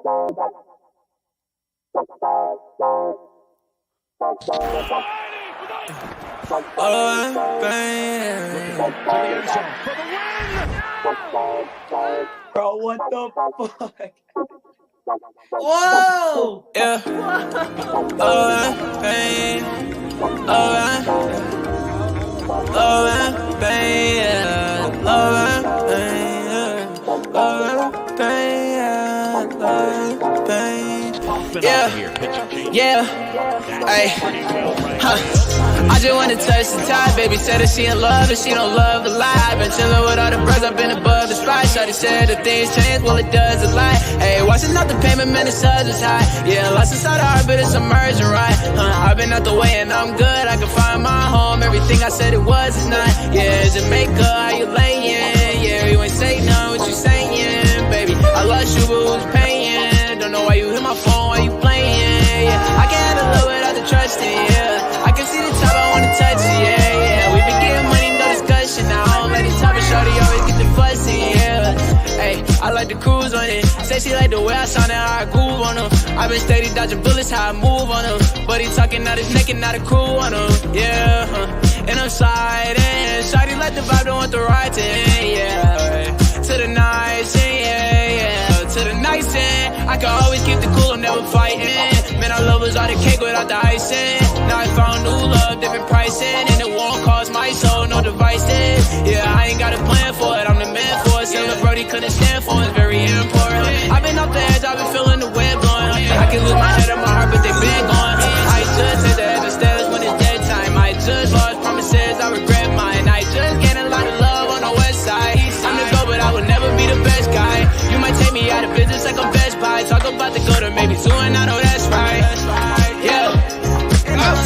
Bro, what the fuck? Whoa! Yeah. Yeah. Hey. I just wanna touch the top. Baby said that she in love and she don't love the lie. Been chillin' with all the bros, I've been above the spot. Shawty said that things change, well it does a lot. Hey, watching out the payment, man, the suds is high. Yeah, lost inside the heart, but it's emerging right. I've been out the way and I'm good. I can find my home. Everything I said it was is not. Yeah, Jamaica, how you layin'? Yeah, you ain't say none, what you saying, baby? I lost you, but who's paying? Don't know why you hit my phone, why you playing? Yeah, I can't handle it without the trusting. Yeah, I can see the top, I wanna touch it. Yeah, we been getting money, no discussion. Now I don't let it top, and shorty always get the fussing. Yeah, hey, I like the cruise on it. Say she like the way I sound and how I groove on them. I been steady dodging bullets, how I move on them. But he talking out his neck and not a crew on them. Yeah, and I'm sliding. Shawty like the vibe, don't want the ride to end. Yeah, to the nice end. Yeah, to the nice end. I can always keep the cool, I'm never fighting. Man, I love was all the cake without the icing. Now I found new love, different pricing. And it won't cost my soul, no devices. Yeah, I ain't got a plan for it, I'm the man for it. Something Brody couldn't stand for, it's very important. I've been off the edge, I've been feeling the wind blowing. I can lose my head and my heart, but they been gone. I just hit the head of stairs when it's dead time. I just lost promises, I regret mine. I just gained a lot of love on the west side. I'm the go, but I would never be the best guy. You might take me out of business like I'm Best Buy. Talk about the go to maybe soon, I know that's right. Yeah.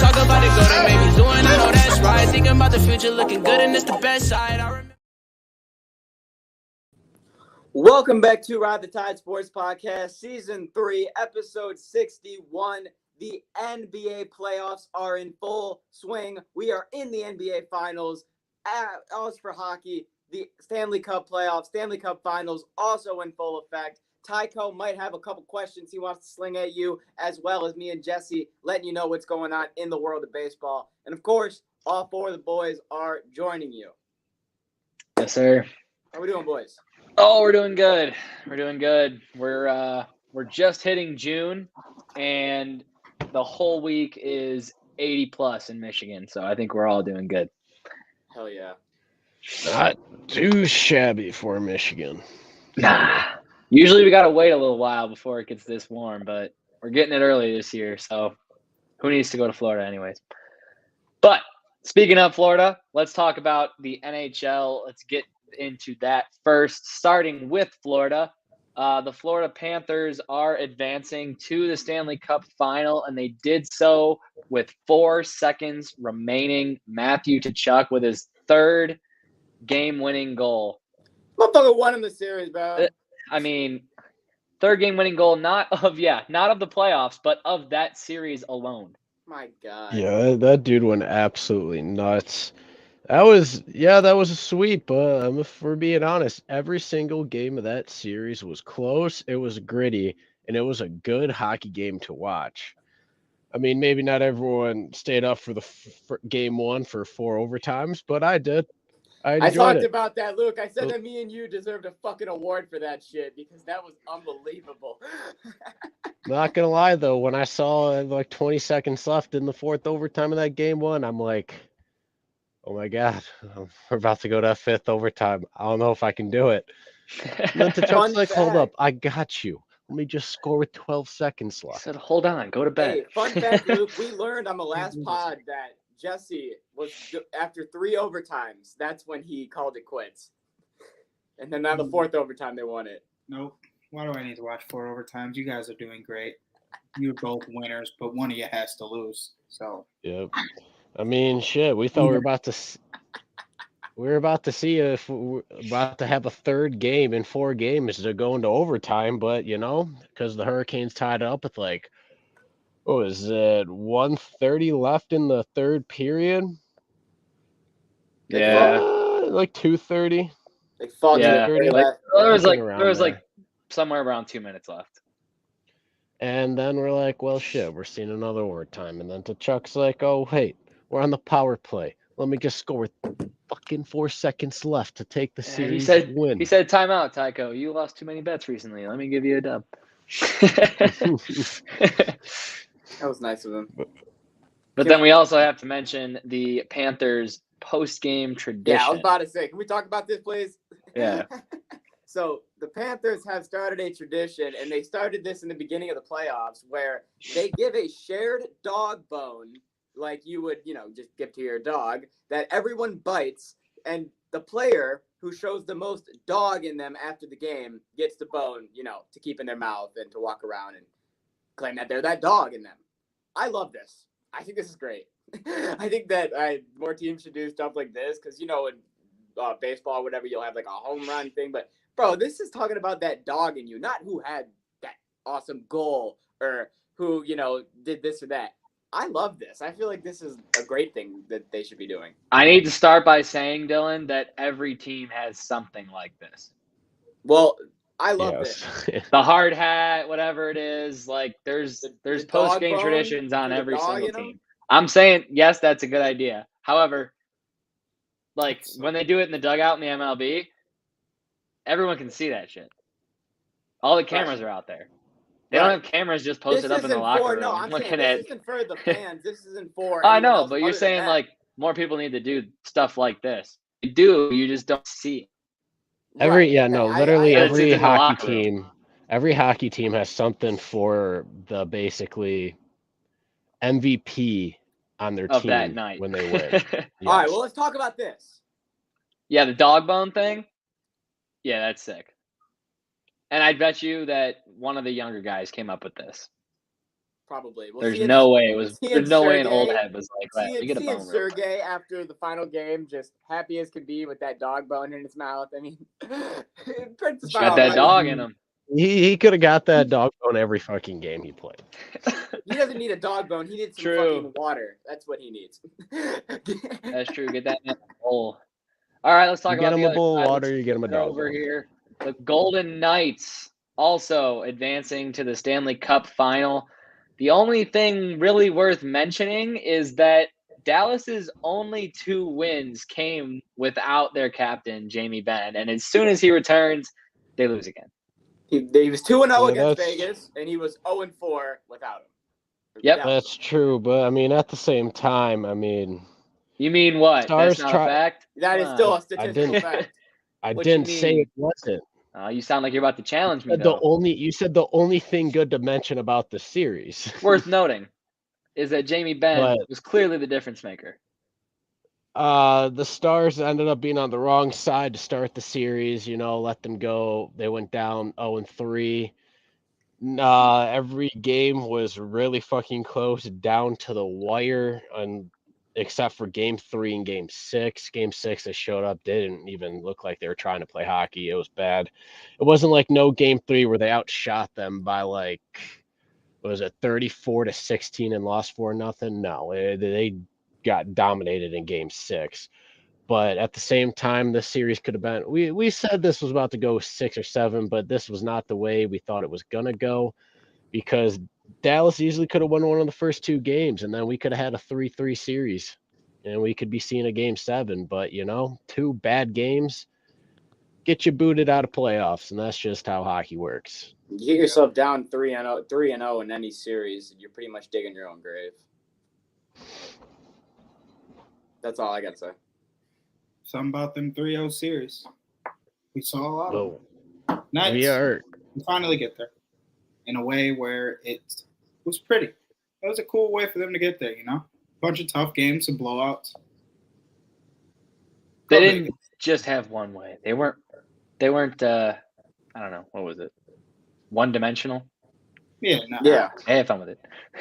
Talk about the go to maybe soon, I know that's right. Thinking about the future, looking good and it's the best side. I remember. Welcome back to Ride the Tide Sports Podcast, Season 3, Episode 61. The NBA playoffs are in full swing. We are in the NBA Finals. As for hockey, the Stanley Cup playoffs, Stanley Cup Finals also in full effect. Tycho might have a couple questions he wants to sling at you, as well as me and Jesse letting you know what's going on in the world of baseball. And, of course, all four of the boys are joining you. Yes, sir. How we doing, boys? Oh, we're doing good. We're doing good. We're just hitting June, and the whole week is 80 plus in Michigan. So I think we're all doing good. Hell yeah. Not too shabby for Michigan. Nah. Usually we got to wait a little while before it gets this warm, but we're getting it early this year. So who needs to go to Florida anyways? But speaking of Florida, let's talk about the NHL. Let's get into that first, starting with Florida. The Florida Panthers are advancing to the Stanley Cup final, and they did so with 4 seconds remaining. Matthew Tkachuk with his third game-winning goal. Motherfucker won in the series, bro. I mean, third game-winning goal, not of the playoffs, but of that series alone. My God. Yeah, that dude went absolutely nuts. That was a sweep, but if we're being honest, every single game of that series was close, it was gritty, and it was a good hockey game to watch. I mean, maybe not everyone stayed up for the game one for 4 overtimes, but I did. I talked about that, Luke. I said that me and you deserved a fucking award for that shit because that was unbelievable. Not gonna lie though, when I saw like 20 seconds left in the 4th overtime of that game one, I'm like, oh my God, we're about to go to 5th overtime. I don't know if I can do it. And then Tkachuk's like, hold up, I got you. Let me just score with 12 seconds left. I said, hold on, go to bed. Hey, fun fact, Luke, we learned on the last pod that Jesse was, after 3 overtimes, that's when he called it quits. And then now the 4th overtime, they won it. Nope. Why do I need to watch 4 overtimes? You guys are doing great. You're both winners, but one of you has to lose. So. Yep. I mean, shit. We thought we were about to see if we're about to have a third game in 4 games to go into overtime, but because the Hurricanes tied it up with like, what was it, 1:30 left in the third period? Yeah, like 2:30. They fought yeah. to the There was like somewhere around 2 minutes left. And then we're like, well, shit, we're seeing another overtime. And then Chuck's like, oh, wait, we're on the power play. Let me just score with fucking 4 seconds left to take the series win. He said, timeout, Tycho. You lost too many bets recently. Let me give you a dub. That was nice of him. But then we also have to mention the Panthers post-game tradition. Yeah, I was about to say, can we talk about this, please? Yeah. So the Panthers have started a tradition, and they started this in the beginning of the playoffs, where they give a shared dog bone, like you would, just give to your dog, that everyone bites, and the player who shows the most dog in them after the game gets the bone, to keep in their mouth and to walk around and claim that they're that dog in them. I love this. I think this is great. I think that more teams should do stuff like this because, in baseball or whatever, you'll have like a home run thing. But, bro, this is talking about that dog in you, not who had that awesome goal or who, did this or that. I love this. I feel like this is a great thing that they should be doing. I need to start by saying, Dylan, that every team has something like this. Well, I love this. The hard hat, whatever it is, like there's post-game traditions on every single team. I'm saying, yes, that's a good idea. However, like when they do it in the dugout in the MLB, everyone can see that shit. All the cameras are out there. They don't have cameras just posted up in the locker room. No, I'm saying this isn't for the fans. This isn't for. I know, but you're saying like more people need to do stuff like this. You do, you just don't see it. Every hockey team has something for the basically MVP on their team that night when they win. Yes. All right, well, let's talk about this. Yeah, the dog bone thing. Yeah, that's sick. And I bet you that one of the younger guys came up with this. Probably. There's no way an old head was like that. You get a bone. Sergey after the final game, just happy as could be with that dog bone in his mouth. I mean, got that dog in him. He could have got that dog bone every fucking game he played. He doesn't need a dog bone. He needs some fucking water. That's what he needs. That's true. Get that in the bowl. All right, let's talk about the other side. You get him a bowl of water, you get him a dog over here. The Golden Knights also advancing to the Stanley Cup final. The only thing really worth mentioning is that Dallas's only 2 wins came without their captain, Jamie Benn. And as soon as he returns, they lose again. He was 2-0 against Vegas, and he was 0-4 without him. Yep. That's true. But, I mean, at the same time, You mean what? Stars That's not a fact? That is still a statistical fact. I didn't say it wasn't. You sound like you're about to challenge me. You said the only thing good to mention about the series. Worth noting is that Jamie Benn was clearly the difference maker. The Stars ended up being on the wrong side to start the series. Let them go. They went down 0-3. Every game was really fucking close, down to the wire, except for Game 3 and Game 6. Game 6, they showed up. They didn't even look like they were trying to play hockey. It was bad. It wasn't like no Game 3 where they outshot them by 34-16 and lost 4-0? No, they got dominated in Game 6. But at the same time, this series could have been. We said this was about to go 6 or 7, but this was not the way we thought it was gonna go, because Dallas easily could have won one of the first 2 games, and then we could have had a 3-3 series, and we could be seeing a Game 7. But 2 bad games get you booted out of playoffs, and that's just how hockey works. You get yourself down 3-0 in any series, and you're pretty much digging your own grave. That's all I got to say. Something about them 3-0 series. We saw a lot of them. Nice. We finally get there in a way where it was pretty. It was a cool way for them to get there, Bunch of tough games and blowouts. They didn't just have one way. They weren't I don't know, what was it? One-dimensional? Yeah. No. Yeah. I had fun with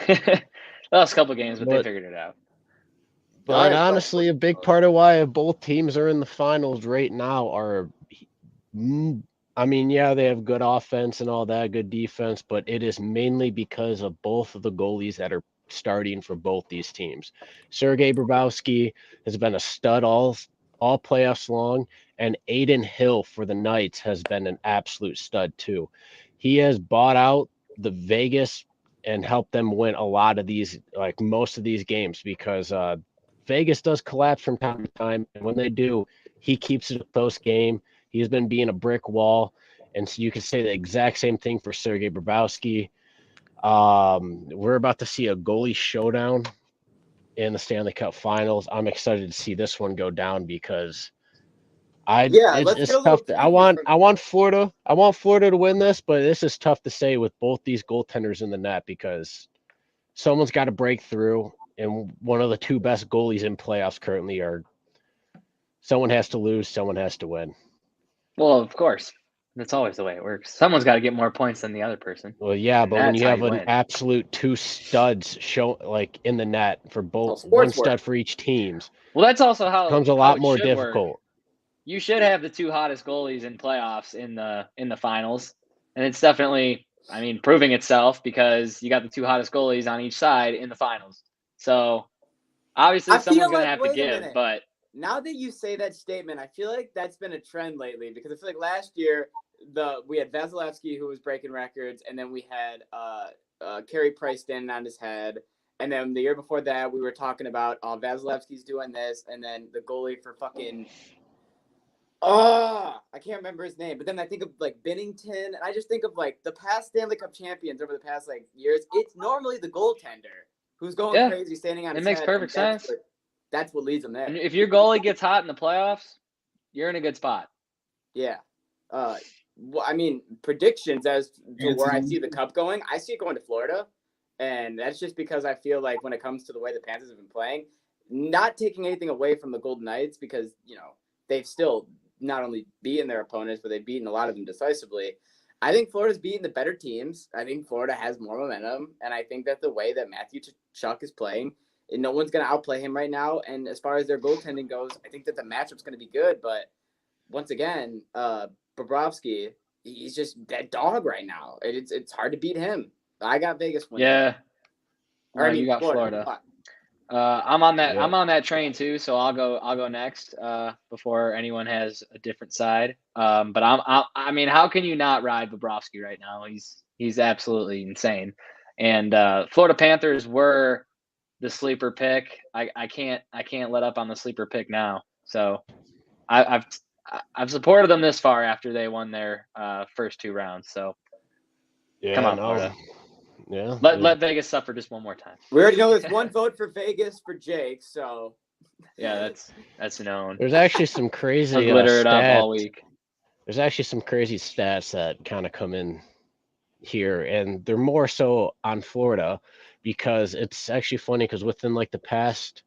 it. Lost a couple games, but they figured it out. But honestly, a big part of why both teams are in the finals right now are, they have good offense and all that, good defense, but it is mainly because of both of the goalies that are starting for both these teams. Sergei Bobrovsky has been a stud all playoffs long, and Aiden Hill for the Knights has been an absolute stud too. He has bought out the Vegas and help them win a lot of these, like most of these games, because Vegas does collapse from time to time. And when they do, he keeps it a close game. He's been being a brick wall. And so you can say the exact same thing for Sergei Bobrovsky. We're about to see a goalie showdown in the Stanley Cup Finals. I'm excited to see this one go down because it's tough. I want Florida to win this, but this is tough to say with both these goaltenders in the net because someone's got to break through, and one of the two best goalies in playoffs currently are. Someone has to lose, someone has to win. Well, of course. That's always the way it works. Someone's got to get more points than the other person. Well, yeah, but when you have an absolute two studs in the net for both, one stud for each teams. Well, that's also how it becomes a lot more difficult. Work. You should have the two hottest goalies in playoffs in the finals, and it's definitely, proving itself because you got the two hottest goalies on each side in the finals. So obviously, someone's going to have to give, but. Now that you say that statement, I feel like that's been a trend lately because I feel like last year we had Vasilevsky who was breaking records, and then we had Carey Price standing on his head, and then the year before that we were talking about Vasilevsky's doing this, and then the goalie for fucking I can't remember his name, but then I think of like Binnington, and I just think of like the past Stanley Cup champions over the past like years. It's normally the goaltender who's going crazy standing on his head. It makes perfect sense. That's what leads them there. If your goalie gets hot in the playoffs, you're in a good spot. Yeah. Predictions as to where I see the Cup going, I see it going to Florida. And that's just because I feel like when it comes to the way the Panthers have been playing, not taking anything away from the Golden Knights because, they've still not only beaten their opponents, but they've beaten a lot of them decisively. I think Florida's beaten the better teams. I think Florida has more momentum. And I think that the way that Matthew Tkachuk is playing, and no one's going to outplay him right now. And as far as their goaltending goes, I think that the matchup's going to be good. But once again, Bobrovsky, he's just that dog right now. It's hard to beat him. I got Vegas winning. Yeah. You got Florida. I'm on that. Yeah. I'm on that train too. So I'll go next before anyone has a different side. But how can you not ride Bobrovsky right now? He's absolutely insane. And Florida Panthers were the sleeper pick. I can't let up on the sleeper pick now. So I've supported them this far after they won their first two rounds. So come on, Florida. Yeah. Let Vegas suffer just one more time. We already know there's one vote for Vegas for Jake. So yeah, that's known. There's actually some crazy glitter it up all week. There's actually some crazy stats that kind of come in here, and they're more so on Florida. Because it's actually funny because within like the past,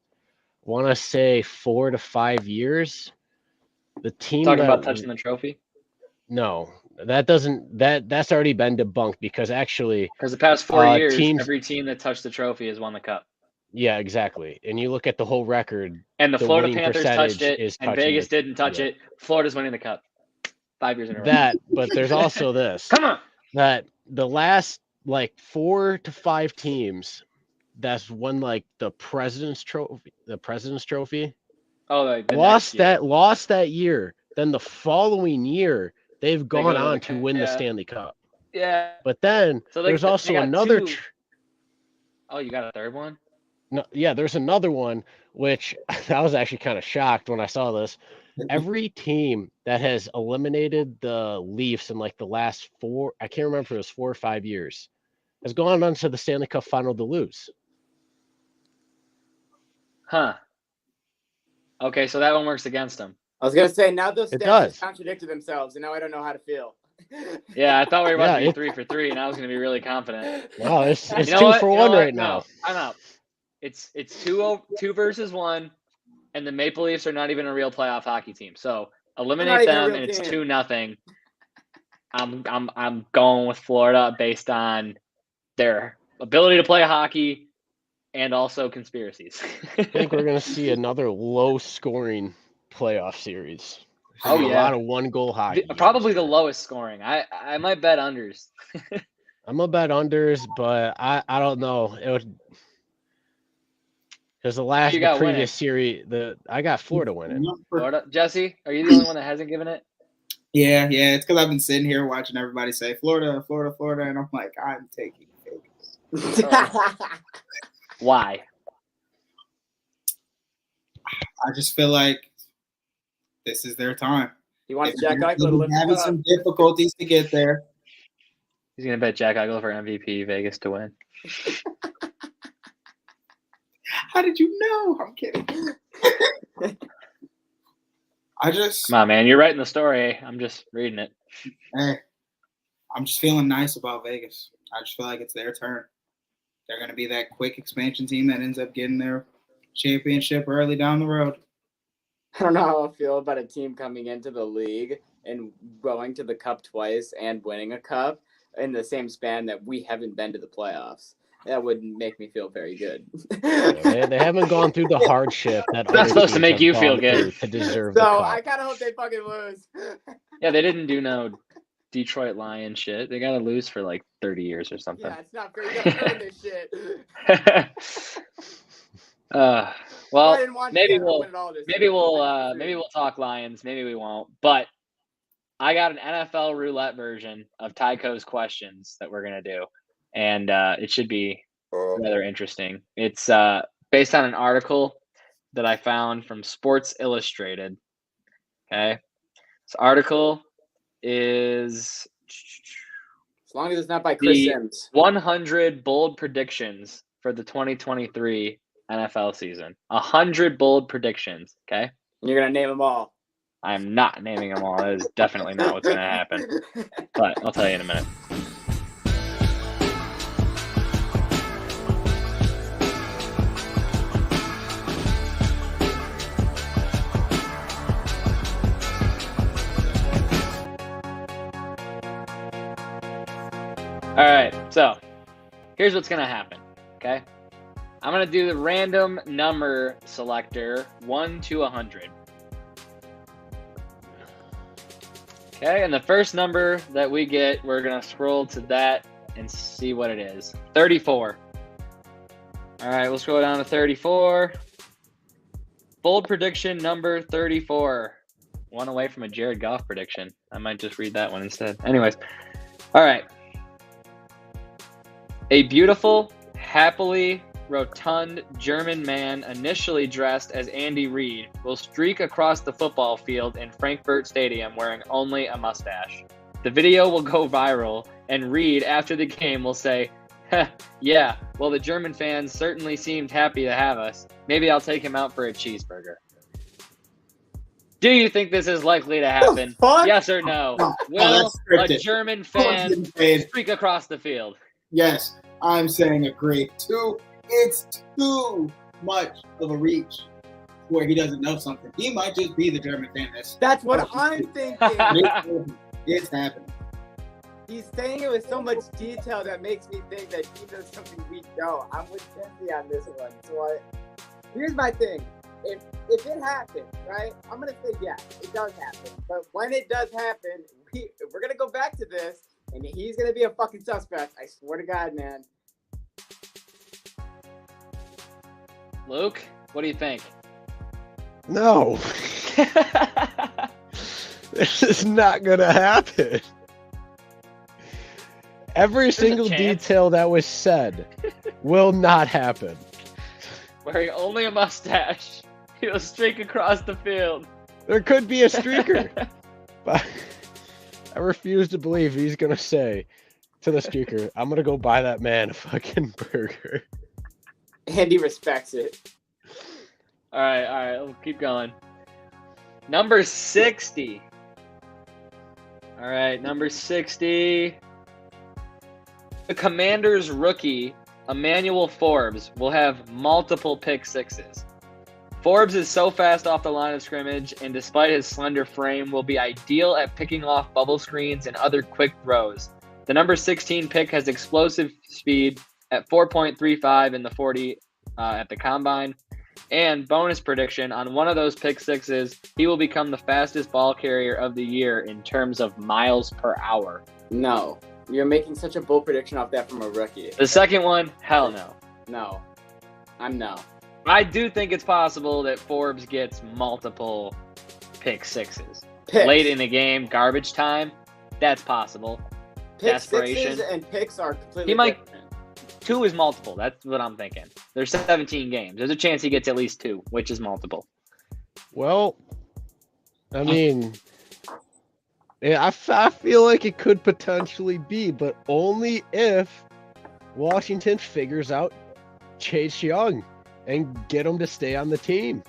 I want to say 4 to 5 years, the team talking about touching the trophy. No, that's already been debunked because the past 4 years, every team that touched the trophy has won the cup. Yeah, exactly. And you look at the whole record, and the Florida Panthers touched it, and Vegas didn't touch it. Florida's winning the cup 5 years in a row. But there's also this. Come on. That the last 4 to 5 teams that's won the President's Trophy. Oh, lost that year. Then the following year, they've gone on to win the Stanley Cup. Yeah. But then there's also another. You got a third one? No, yeah, there's another one, which I was actually kind of shocked when I saw this. Every team that has eliminated the Leafs in the last 4, I can't remember if it was 4 or 5 years, has gone on to the Stanley Cup final to lose. Huh. Okay, so that one works against them. I was going to say, now those stats contradicted themselves, and now I don't know how to feel. Yeah, I thought we were about to be 3 for 3, and I was going to be really confident. No, it's 2 for 1 right now. No, I'm out. It's 2 versus 1, and the Maple Leafs are not even a real playoff hockey team. So eliminate them, and it's 2-0. I'm going with Florida based on their ability to play hockey and also conspiracies. I think we're going to see another low-scoring playoff series. Oh, yeah. A lot of 1-goal hockey. Probably the lowest scoring. I might bet unders. I'm going to bet unders, but I don't know. It would, because the previous series, I got Florida winning. Florida. Jesse, are you the only one that hasn't given it? Yeah. It's because I've been sitting here watching everybody say Florida, Florida, Florida, and I'm like, I'm taking Vegas. Why? I just feel like this is their time. He wants Jack Eichel to lift having some difficulties to get there. He's gonna bet Jack Eichel for MVP Vegas to win. How did you know? I'm kidding. Come on, man. You're writing the story. I'm just reading it. Hey, I'm just feeling nice about Vegas. I just feel like it's their turn. They're going to be that quick expansion team that ends up getting their championship early down the road. I don't know how I feel about a team coming into the league and going to the cup twice and winning a cup in the same span that we haven't been to the playoffs. That would make me feel very good. They haven't gone through the hardship that that's supposed to make you feel good to deserve. So I kind of hope they fucking lose. Yeah, they didn't do no Detroit Lion shit. They got to lose for like 30 years or something. Yeah, it's not fair. You got to earn this shit. Well, maybe we'll talk Lions. Maybe we won't. But I got an NFL roulette version of Tycho's questions that we're gonna do, and it should be rather interesting. It's based on an article that I found from Sports Illustrated. Okay, this article is, as long as it's not by Chris Sims, 100 bold predictions for the 2023 NFL season. 100 bold predictions. Okay, and you're gonna name them all. I am not naming them all. That is definitely not what's going to happen. But I'll tell you in a minute. All right, so here's what's going to happen, okay? I'm going to do the random number selector 1 to 100. Okay, and the first number that we get, we're going to scroll to that and see what it is. 34. All right, we'll scroll down to 34. Bold prediction number 34. One away from a Jared Goff prediction. I might just read that one instead. Anyways, all right. A beautiful, happily rotund German man, initially dressed as Andy Reid, will streak across the football field in Frankfurt Stadium wearing only a mustache. The video will go viral, and Reid, after the game, will say, yeah, well, the German fans certainly seemed happy to have us. Maybe I'll take him out for a cheeseburger. Do you think this is likely to happen? Yes or no? Will a German fan streak across the field? Yes, I'm saying agree. It's too much of a reach where he doesn't know something. He might just be the German fan. That's what I'm thinking. It's happening. He's saying it with so much detail that makes me think that he knows something we don't. I'm with Jesse on this one. So here's my thing. If it happens, right, I'm going to say yes, it does happen. But when it does happen, we're going to go back to this, and he's going to be a fucking suspect. I swear to God, man. Luke, what do you think? No. This is not going to happen. Every single detail that was said will not happen. Wearing only a mustache, he'll streak across the field. There could be a streaker. But I refuse to believe he's going to say to the streaker, I'm going to go buy that man a fucking burger. And he respects it. All right, we'll keep going. Number 60. All right, number 60. The Commanders rookie, Emmanuel Forbes, will have multiple pick sixes. Forbes is so fast off the line of scrimmage, and despite his slender frame, will be ideal at picking off bubble screens and other quick throws. The number 16 pick has explosive speed at 4.35 in the 40 at the combine. And bonus prediction, on one of those pick sixes, he will become the fastest ball carrier of the year in terms of miles per hour. No. You're making such a bold prediction off that from a rookie. The second one, hell no. No. I'm no. I do think it's possible that Forbes gets multiple pick sixes. Picks. Late in the game, garbage time, that's possible. Pick sixes and picks are completely different. 2 is multiple. That's what I'm thinking. There's 17 games. There's a chance he gets at least 2, which is multiple. Well, I mean, yeah, I feel like it could potentially be, but only if Washington figures out Chase Young and get him to stay on the team.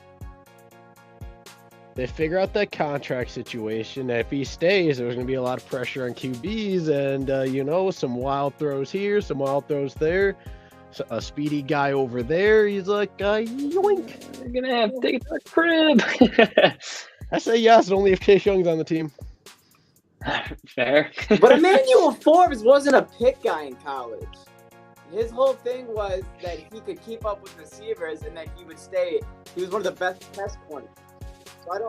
They figure out that contract situation. If he stays, there's going to be a lot of pressure on QBs and, some wild throws here, some wild throws there. So a speedy guy over there, he's like, yoink. You're going to have to take it to the crib. I say yes, only if Chase Young's on the team. Fair. But Emmanuel Forbes wasn't a pick guy in college. His whole thing was that he could keep up with receivers and that he would stay. He was one of the best test points.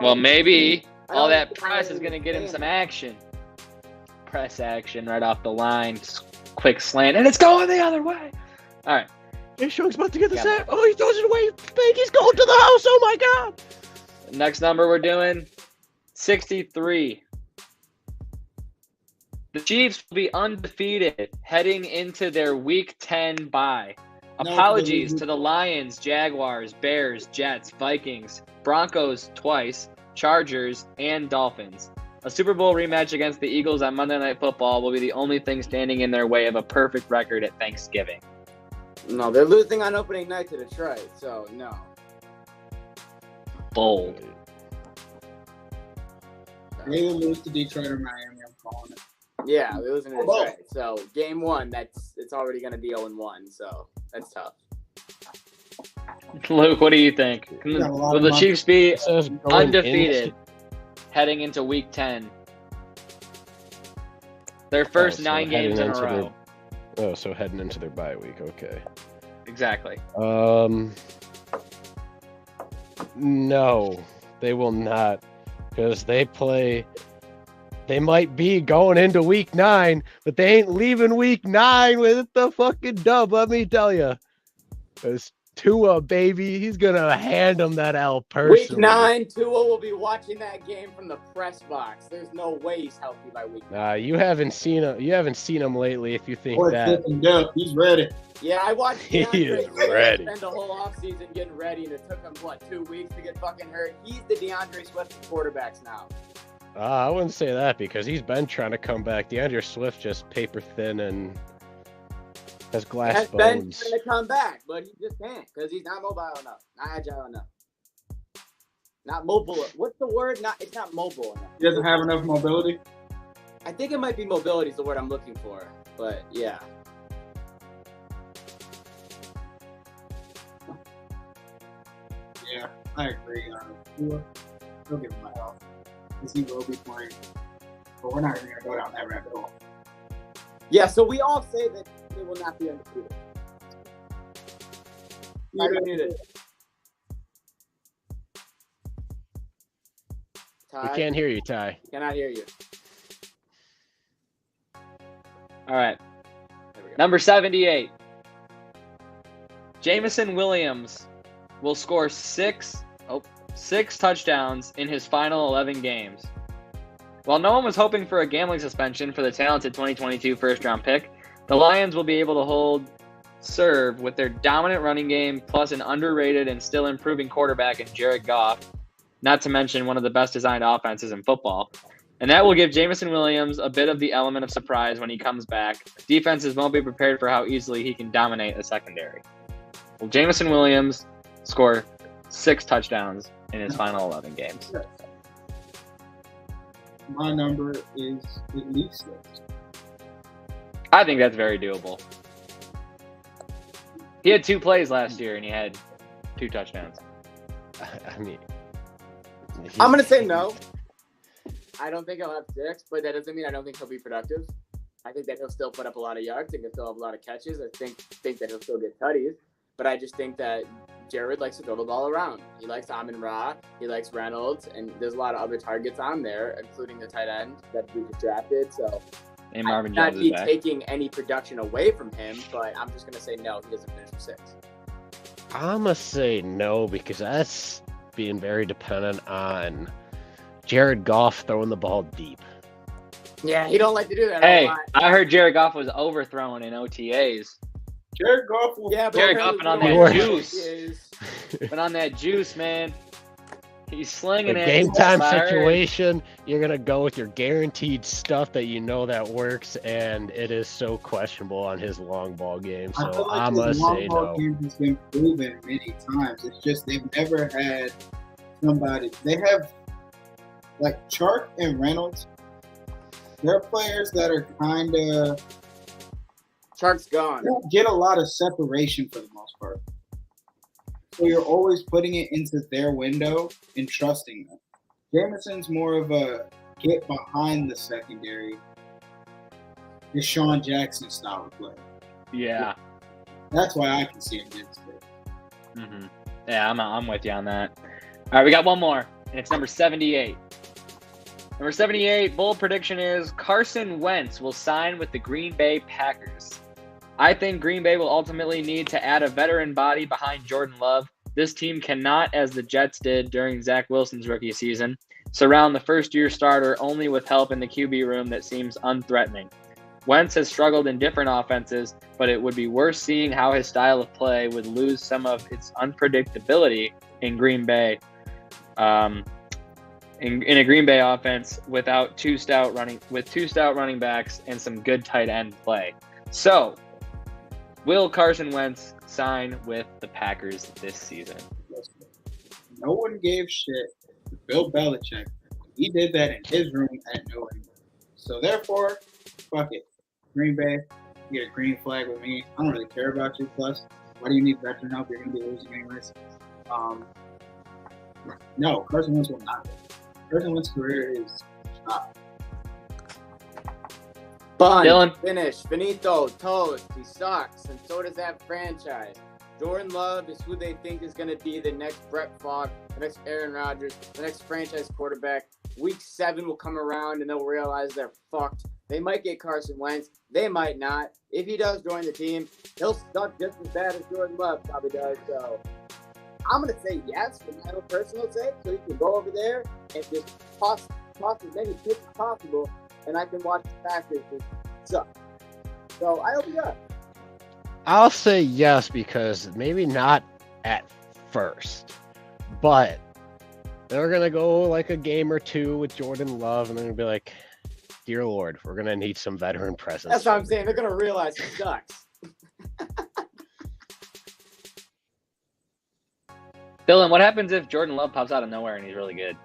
Well, maybe all that press is going to get him some action. Press action right off the line. Quick slant. And it's going the other way. All right. Chase Young's about to get the sack. Oh, he throws it away. He's going to the house. Oh, my God. Next number we're doing, 63. The Chiefs will be undefeated heading into their Week 10 bye. Apologies to the Lions, Jaguars, Bears, Jets, Vikings, Broncos twice, Chargers, and Dolphins. A Super Bowl rematch against the Eagles on Monday Night Football will be the only thing standing in their way of a perfect record at Thanksgiving. No, they're losing on opening night to Detroit, so no. Bold. They will lose to Detroit or Miami, I'm calling it. Yeah, they're losing to Detroit. So game 1, it's already going to be 0-1, so that's tough. Luke, what do you think? Will the Chiefs be undefeated heading into Week 10? Their first 9 games in a row. So heading into their bye week. Okay. Exactly. No, they will not, because they might be going into Week 9, but they ain't leaving Week 9 with the fucking dub, let me tell you. Because Tua, baby, he's going to hand him that L personally. Week 9, Tua will be watching that game from the press box. There's no way he's healthy by Week 9. You haven't seen him lately if you think that. He's ready. Yeah, I watched He is ready. Spend the whole offseason getting ready, and it took him, 2 weeks to get fucking hurt? He's the DeAndre Swift of quarterbacks now. I wouldn't say that, because he's been trying to come back. DeAndre Swift just paper thin and has glass bones. Been trying to come back, but he just can't because he's not mobile enough, not agile enough, not mobile. What's the word? It's not mobile enough. He doesn't have enough mobility. I think it might be mobility is the word I'm looking for, but yeah. Yeah, I agree. He'll give him my health. Because he will be playing. But we're not even going to go down that rabbit hole. Yeah, so we all say that they will not be undefeated. You're muted. We can't hear you, Ty. Cannot hear you. All right. Number 78. Jameson Williams will score 6 touchdowns in his final 11 games. While no one was hoping for a gambling suspension for the talented 2022 first-round pick, the Lions will be able to serve with their dominant running game plus an underrated and still improving quarterback in Jared Goff, not to mention one of the best designed offenses in football. And that will give Jameson Williams a bit of the element of surprise when he comes back. Defenses won't be prepared for how easily he can dominate a secondary. Will Jameson Williams score 6 touchdowns in his final 11 games? My number is at least 6. I think that's very doable. He had 2 plays last year, and he had 2 touchdowns. I mean, I'm going to say no. I don't think he'll have 6, but that doesn't mean I don't think he'll be productive. I think that he'll still put up a lot of yards. I think he'll still have a lot of catches. I think that he'll still get tutties. But I just think that Jared likes to throw the ball around. He likes Amon-Ra. He likes Reynolds. And there's a lot of other targets on there, including the tight end that we just drafted. So and Marvin I'm Jones not taking any production away from him, but I'm just going to say no, he doesn't finish with 6. I'm going to say no, because that's being very dependent on Jared Goff throwing the ball deep. Yeah, he don't like to do that. Hey, I heard Jared Goff was overthrown in OTAs. Jared Goff will. Yeah, but Jared Goff been on that Lord. juice. Been on that juice, man. He's slinging The it. game time Fire. situation, you're gonna go with your guaranteed stuff that you know that works, and it is so questionable on his long ball game. I feel So like I'm his gonna long say ball no. game has been proven many times. It's just they've never had somebody. They have like Chark and Reynolds. They're players that are kind of Chark's gone. don't get a lot of separation for the most part. So you're always putting it into their window and trusting them. Jameson's more of a get behind the secondary, Deshaun Jackson style of play. Yeah. That's why I can see him getting split. Mm-hmm. Yeah, I'm with you on that. All right, we got one more, and it's number 78. Number 78, bold prediction is Carson Wentz will sign with the Green Bay Packers. I think Green Bay will ultimately need to add a veteran body behind Jordan Love. This team cannot, as the Jets did during Zach Wilson's rookie season, surround the first-year starter only with help in the QB room that seems unthreatening. Wentz has struggled in different offenses, but it would be worse seeing how his style of play would lose some of its unpredictability in Green Bay. In a Green Bay offense without two stout running backs and some good tight end play. So, will Carson Wentz sign with the Packers this season? No one gave shit to Bill Belichick. He did that in his room at New England. So therefore, fuck it. Green Bay, you get a green flag with me. I don't really care about you. Plus, why do you need veteran help? You're going to be losing anyways. No, Carson Wentz will not. Carson Wentz's career is stopped. Bun, Dylan? finish, finito, toast. He sucks, and so does that franchise. Jordan Love is who they think is going to be the next Brett Favre, the next Aaron Rodgers, the next franchise quarterback. Week 7 will come around, and they'll realize they're fucked. They might get Carson Wentz. They might not. If he does join the team, he'll suck just as bad as Jordan Love probably does. So I'm going to say yes for my own personal sake, so he can go over there and just toss as many picks as possible, and I can watch the Packers just suck. So I hope he does. I'll say yes because maybe not at first, but they're going to go like a game or two with Jordan Love, and they're going to be like, dear Lord, we're going to need some veteran presence. That's what I'm saying. They're going to realize he sucks. Dylan, what happens if Jordan Love pops out of nowhere and he's really good?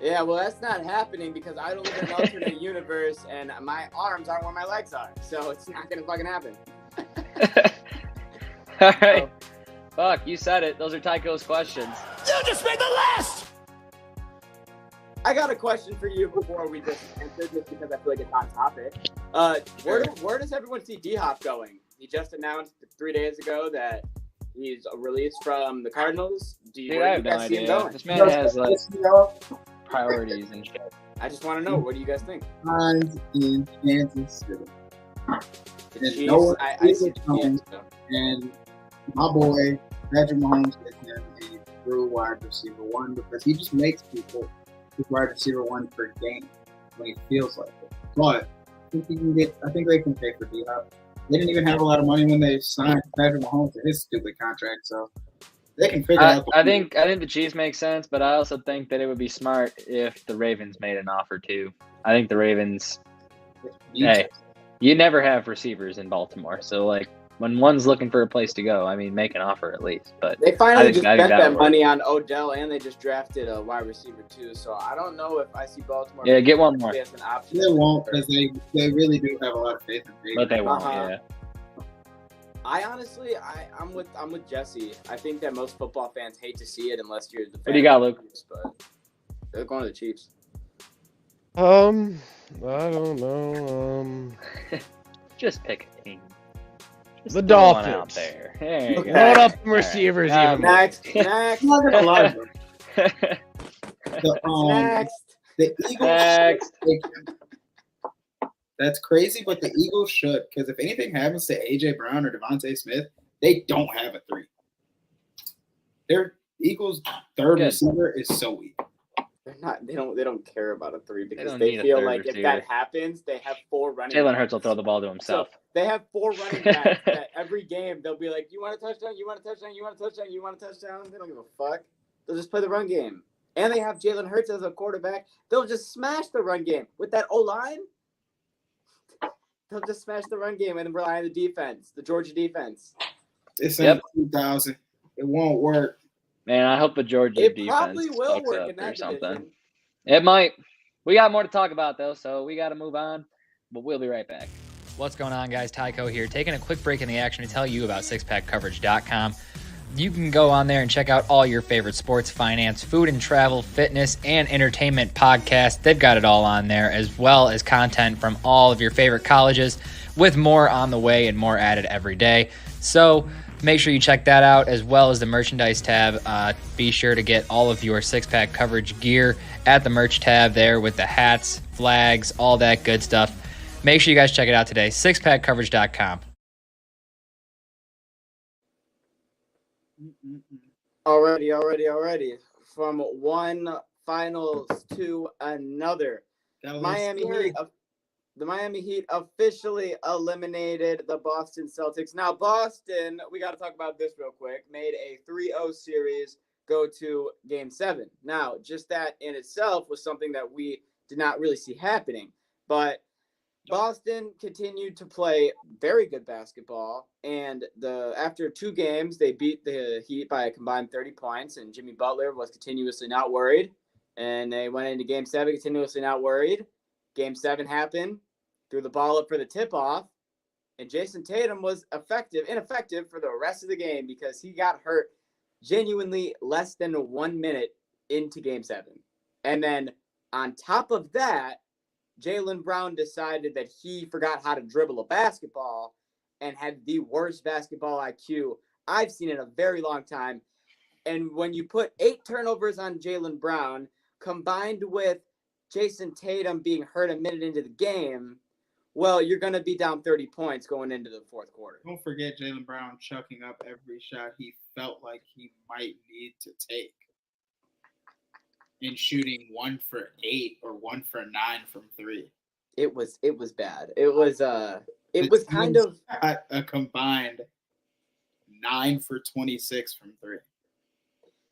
Yeah, well, that's not happening because I don't live in an alternate universe, and my arms aren't where my legs are. So it's not going to fucking happen. All right. Fuck, you said it. Those are Tycho's questions. You just made the list! I got a question for you before we just answer this because I feel like it's on topic. Where does everyone see D-Hop going? He just announced 3 days ago that he's released from the Cardinals. Dude, I have no idea. This man has like priorities and shit. I just want to know, what do you guys think? Times in Kansas City. The And Chiefs, no one I sees see it the coming. Chiefs, though. And my boy, Patrick Mahomes, gets him a true wide receiver one because he just makes people his wide receiver one per game when he feels like it. But I think they can pay for D-Hop. They didn't even have a lot of money when they signed Patrick Mahomes to his stupid contract, so they can figure out. I think the Chiefs make sense, but I also think that it would be smart if the Ravens made an offer too. I think the Ravens. Hey, you never have receivers in Baltimore, so like when one's looking for a place to go, I mean, make an offer at least. But They finally just bet that work. money on Odell, and they just drafted a wide receiver too. So I don't know if I see Baltimore. Yeah, get one more. As an option. They won't because they really do have a lot of faith in Baker. But they won't. Uh-huh. Yeah. I honestly, I'm with Jesse. I think that most football fans hate to see it unless you're the fan. What do you got, Luke? But they're going to the Chiefs. I don't know. Just pick a team. Just The throw one Dolphins. out there. There you go. Load up All right. receivers All even. Next. I'm not gonna lie, bro. Next. The Eagles. Next. That's crazy, but the Eagles should, because if anything happens to AJ Brown or Devontae Smith, they don't have a 3. Their Eagles' third Good. receiver is so weak. They don't care about a 3 because don't they need a feel third like if receiver. that happens, they have 4 running Jalen backs. Hurts will throw the ball to himself. So they have 4 running backs that every game they'll be like, you want a touchdown? You want a touchdown? You want a touchdown? You want a touchdown? They don't give a fuck. They'll just play the run game. And they have Jalen Hurts as a quarterback. They'll just smash the run game. With that O-line, they'll just smash the run game and then rely on the defense, the Georgia defense. It's in 2000. It won't work. Man, I hope the Georgia It defense probably will fucks work up in that or something. division. It might. We got more to talk about, though, so we got to move on. But we'll be right back. What's going on, guys? Tyco here, taking a quick break in the action to tell you about sixpackcoverage.com. You can go on there and check out all your favorite sports, finance, food and travel, fitness, and entertainment podcasts. They've got it all on there, as well as content from all of your favorite colleges, with more on the way and more added every day. So make sure you check that out, as well as the merchandise tab. Be sure to get all of your six-pack coverage gear at the merch tab there with the hats, flags, all that good stuff. Make sure you guys check it out today, sixpackcoverage.com. Already. From one finals to another. The Miami Heat officially eliminated the Boston Celtics. Now, Boston, we got to talk about this real quick, made a 3-0 series go to Game 7. Now, just that in itself was something that we did not really see happening. But Boston continued to play very good basketball, and after 2 games, they beat the Heat by a combined 30 points, and Jimmy Butler was continuously not worried, and they went into Game 7 continuously not worried. Game 7 happened, threw the ball up for the tip-off, and Jason Tatum was ineffective for the rest of the game because he got hurt genuinely less than 1 minute into Game 7. And then on top of that, Jaylen Brown decided that he forgot how to dribble a basketball and had the worst basketball IQ I've seen in a very long time. And when you put 8 turnovers on Jaylen Brown, combined with Jason Tatum being hurt a minute into the game, well, you're going to be down 30 points going into the fourth quarter. Don't forget Jaylen Brown chucking up every shot he felt like he might need to take. And shooting 1 for 8 or 1 for 9 from 3. It was bad. It was kind of a combined 9 for 26 from 3.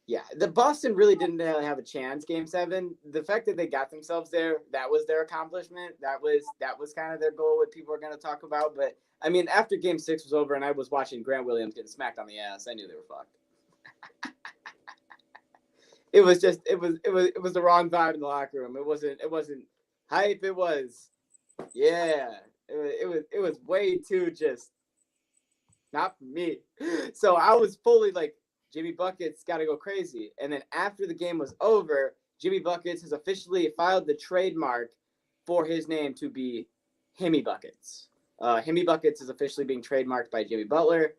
Yeah, the Boston really didn't have a chance. Game 7, the fact that they got themselves there, that was their accomplishment. That was kind of their goal. What people are going to talk about. But I mean, after Game 6 was over and I was watching Grant Williams getting smacked on the ass, I knew they were fucked. It was the wrong vibe in the locker room. It wasn't hype. It was way too just not for me. So I was fully like, Jimmy Buckets got to go crazy. And then after the game was over, Jimmy Buckets has officially filed the trademark for his name to be Himmy Buckets. Himmy Buckets is officially being trademarked by Jimmy Butler.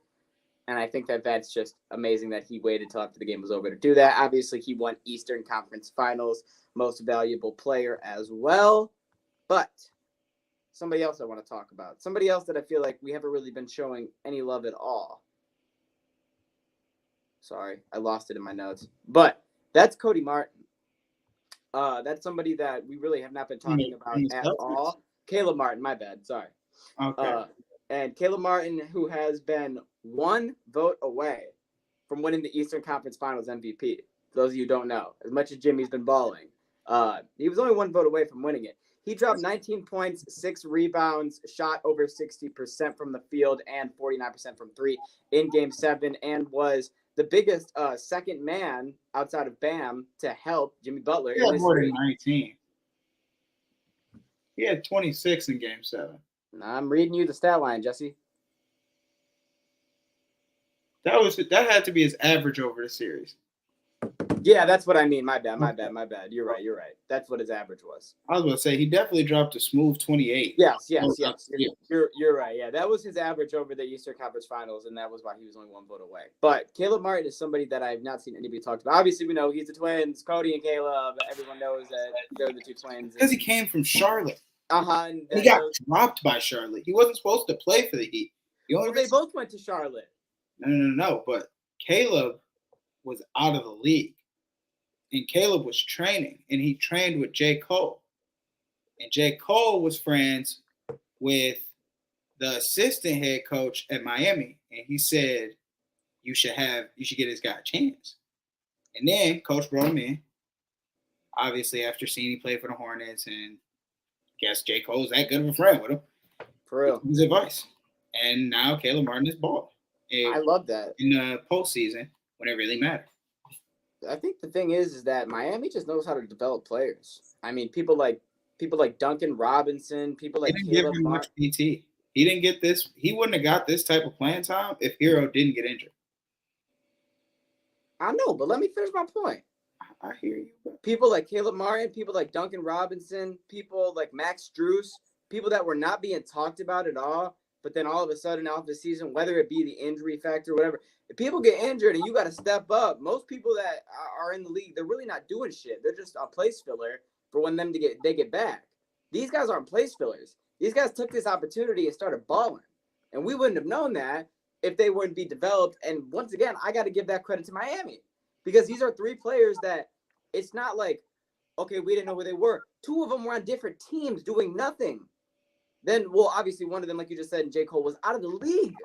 And I think that's just amazing that he waited till after the game was over to do that. Obviously, he won Eastern Conference Finals, most valuable player as well. But somebody else I want to talk about. Somebody else that I feel like we haven't really been showing any love at all. Sorry, I lost it in my notes. But that's Cody Martin. That's somebody that we really have not been talking about at all. Caleb Martin, my bad. Sorry. Okay. And Caleb Martin, who has been 1 vote away from winning the Eastern Conference Finals MVP. For those of you who don't know, as much as Jimmy's been balling, he was only 1 vote away from winning it. He dropped 19 points, 6 rebounds, shot over 60% from the field and 49% from 3 in Game 7, and was the biggest second man outside of Bam to help Jimmy Butler. He had more than 19. He had 26 in Game 7. I'm reading you the stat line, Jesse. That had to be his average over the series. Yeah, that's what I mean. My bad. You're right. That's what his average was. I was going to say, he definitely dropped a smooth 28. Yes. You're right. Yeah, that was his average over the Eastern Conference Finals, and that was why he was only 1 vote away. But Caleb Martin is somebody that I've not seen anybody talk about. Obviously, we know he's the twins, Cody and Caleb. Everyone knows that they're the 2 twins. Because he came from Charlotte. And he got dropped by Charlotte. He wasn't supposed to play for the Heat. They both went to Charlotte. No. But Caleb was out of the league. and Caleb was training, and he trained with J. Cole. And J. Cole was friends with the assistant head coach at Miami, and he said, you should get this guy a chance. And then coach brought him in, obviously after seeing he play for the Hornets, and guess J. Cole's that good of a friend with him. For real. His advice. And now Caleb Martin is ball. I love that. In the postseason when it really mattered. I think the thing is that Miami just knows how to develop players. I mean, people like Duncan Robinson, people like Caleb give him much PT. He didn't get this. He wouldn't have got this type of playing time if Hero didn't get injured. I know, but let me finish my point. I hear you. People like Caleb Martin, people like Duncan Robinson, people like Max Strus, people that were not being talked about at all, but then all of a sudden out the season, whether it be the injury factor or whatever, if people get injured and you got to step up, most people that are in the league, they're really not doing shit. They're just a place filler for when they get back. These guys aren't place fillers. These guys took this opportunity and started balling. And we wouldn't have known that if they wouldn't be developed. And once again, I got to give that credit to Miami because these are three players that it's not like, okay, we didn't know who they were. Two of them were on different teams doing nothing. Then, well, obviously one of them, like you just said, J. Cole was out of the league.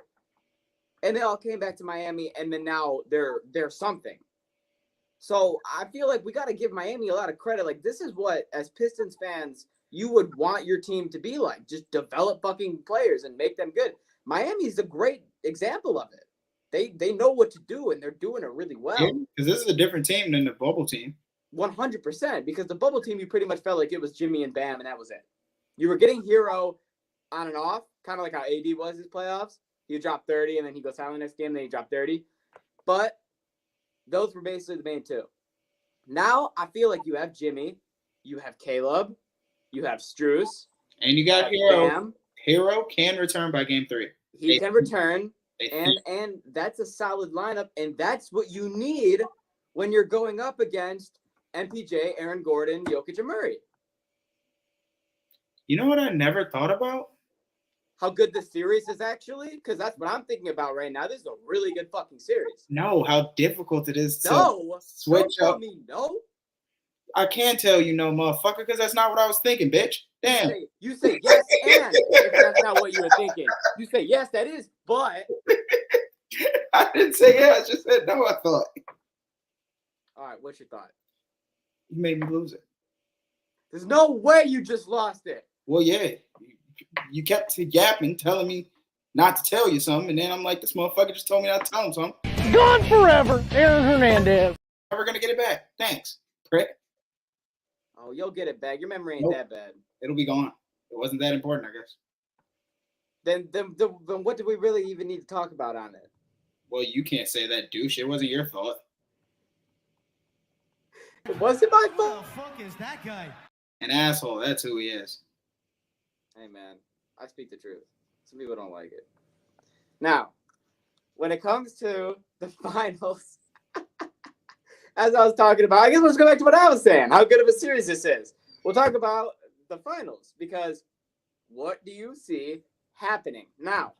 And they all came back to Miami, and then now they're something. So I feel like we got to give Miami a lot of credit. Like, this is what, as Pistons fans, you would want your team to be like. Just develop fucking players and make them good. Miami's a great example of it. They know what to do, and they're doing it really well. Yeah, because this is a different team than the bubble team. 100%. Because the bubble team, you pretty much felt like it was Jimmy and Bam, and that was it. You were getting Hero on and off, kind of like how AD was his playoffs. He would drop 30, and then he goes silent next game, then he dropped 30. But those were basically the main two. Now, I feel like you have Jimmy, you have Caleb, you have Strus. And you got Hero. Bam. Hero can return by game 3. He can return, and that's a solid lineup, and that's what you need when you're going up against MPJ, Aaron Gordon, Jokic, and Murray. You know what I never thought about? How good the series is actually? Because that's what I'm thinking about right now. This is a really good fucking series. No, how difficult it is to switch don't up. Tell me no. I can't tell you no, motherfucker, because that's not what I was thinking, bitch. Damn. You say yes, and if that's not what you were thinking. You say yes, that is, but. I didn't say yeah, I just said no, I thought. All right, what's your thought? You made me lose it. There's no way you just lost it. Well, yeah. You kept yapping, telling me not to tell you something, and then I'm like, this motherfucker just told me not to tell him something. Gone forever, Aaron Hernandez. Never gonna get it back. Thanks, prick. Oh, you'll get it back. Your memory ain't that bad. It'll be gone. It wasn't that important, I guess. Then what do we really even need to talk about on it? Well, you can't say that, douche. It wasn't your thought. It wasn't my fault. Who the fuck is that guy? An asshole. That's who he is. Hey, man, I speak the truth. Some people don't like it. Now, when it comes to the finals, as I was talking about, I guess let's go back to what I was saying, how good of a series this is. We'll talk about the finals because what do you see happening? Now,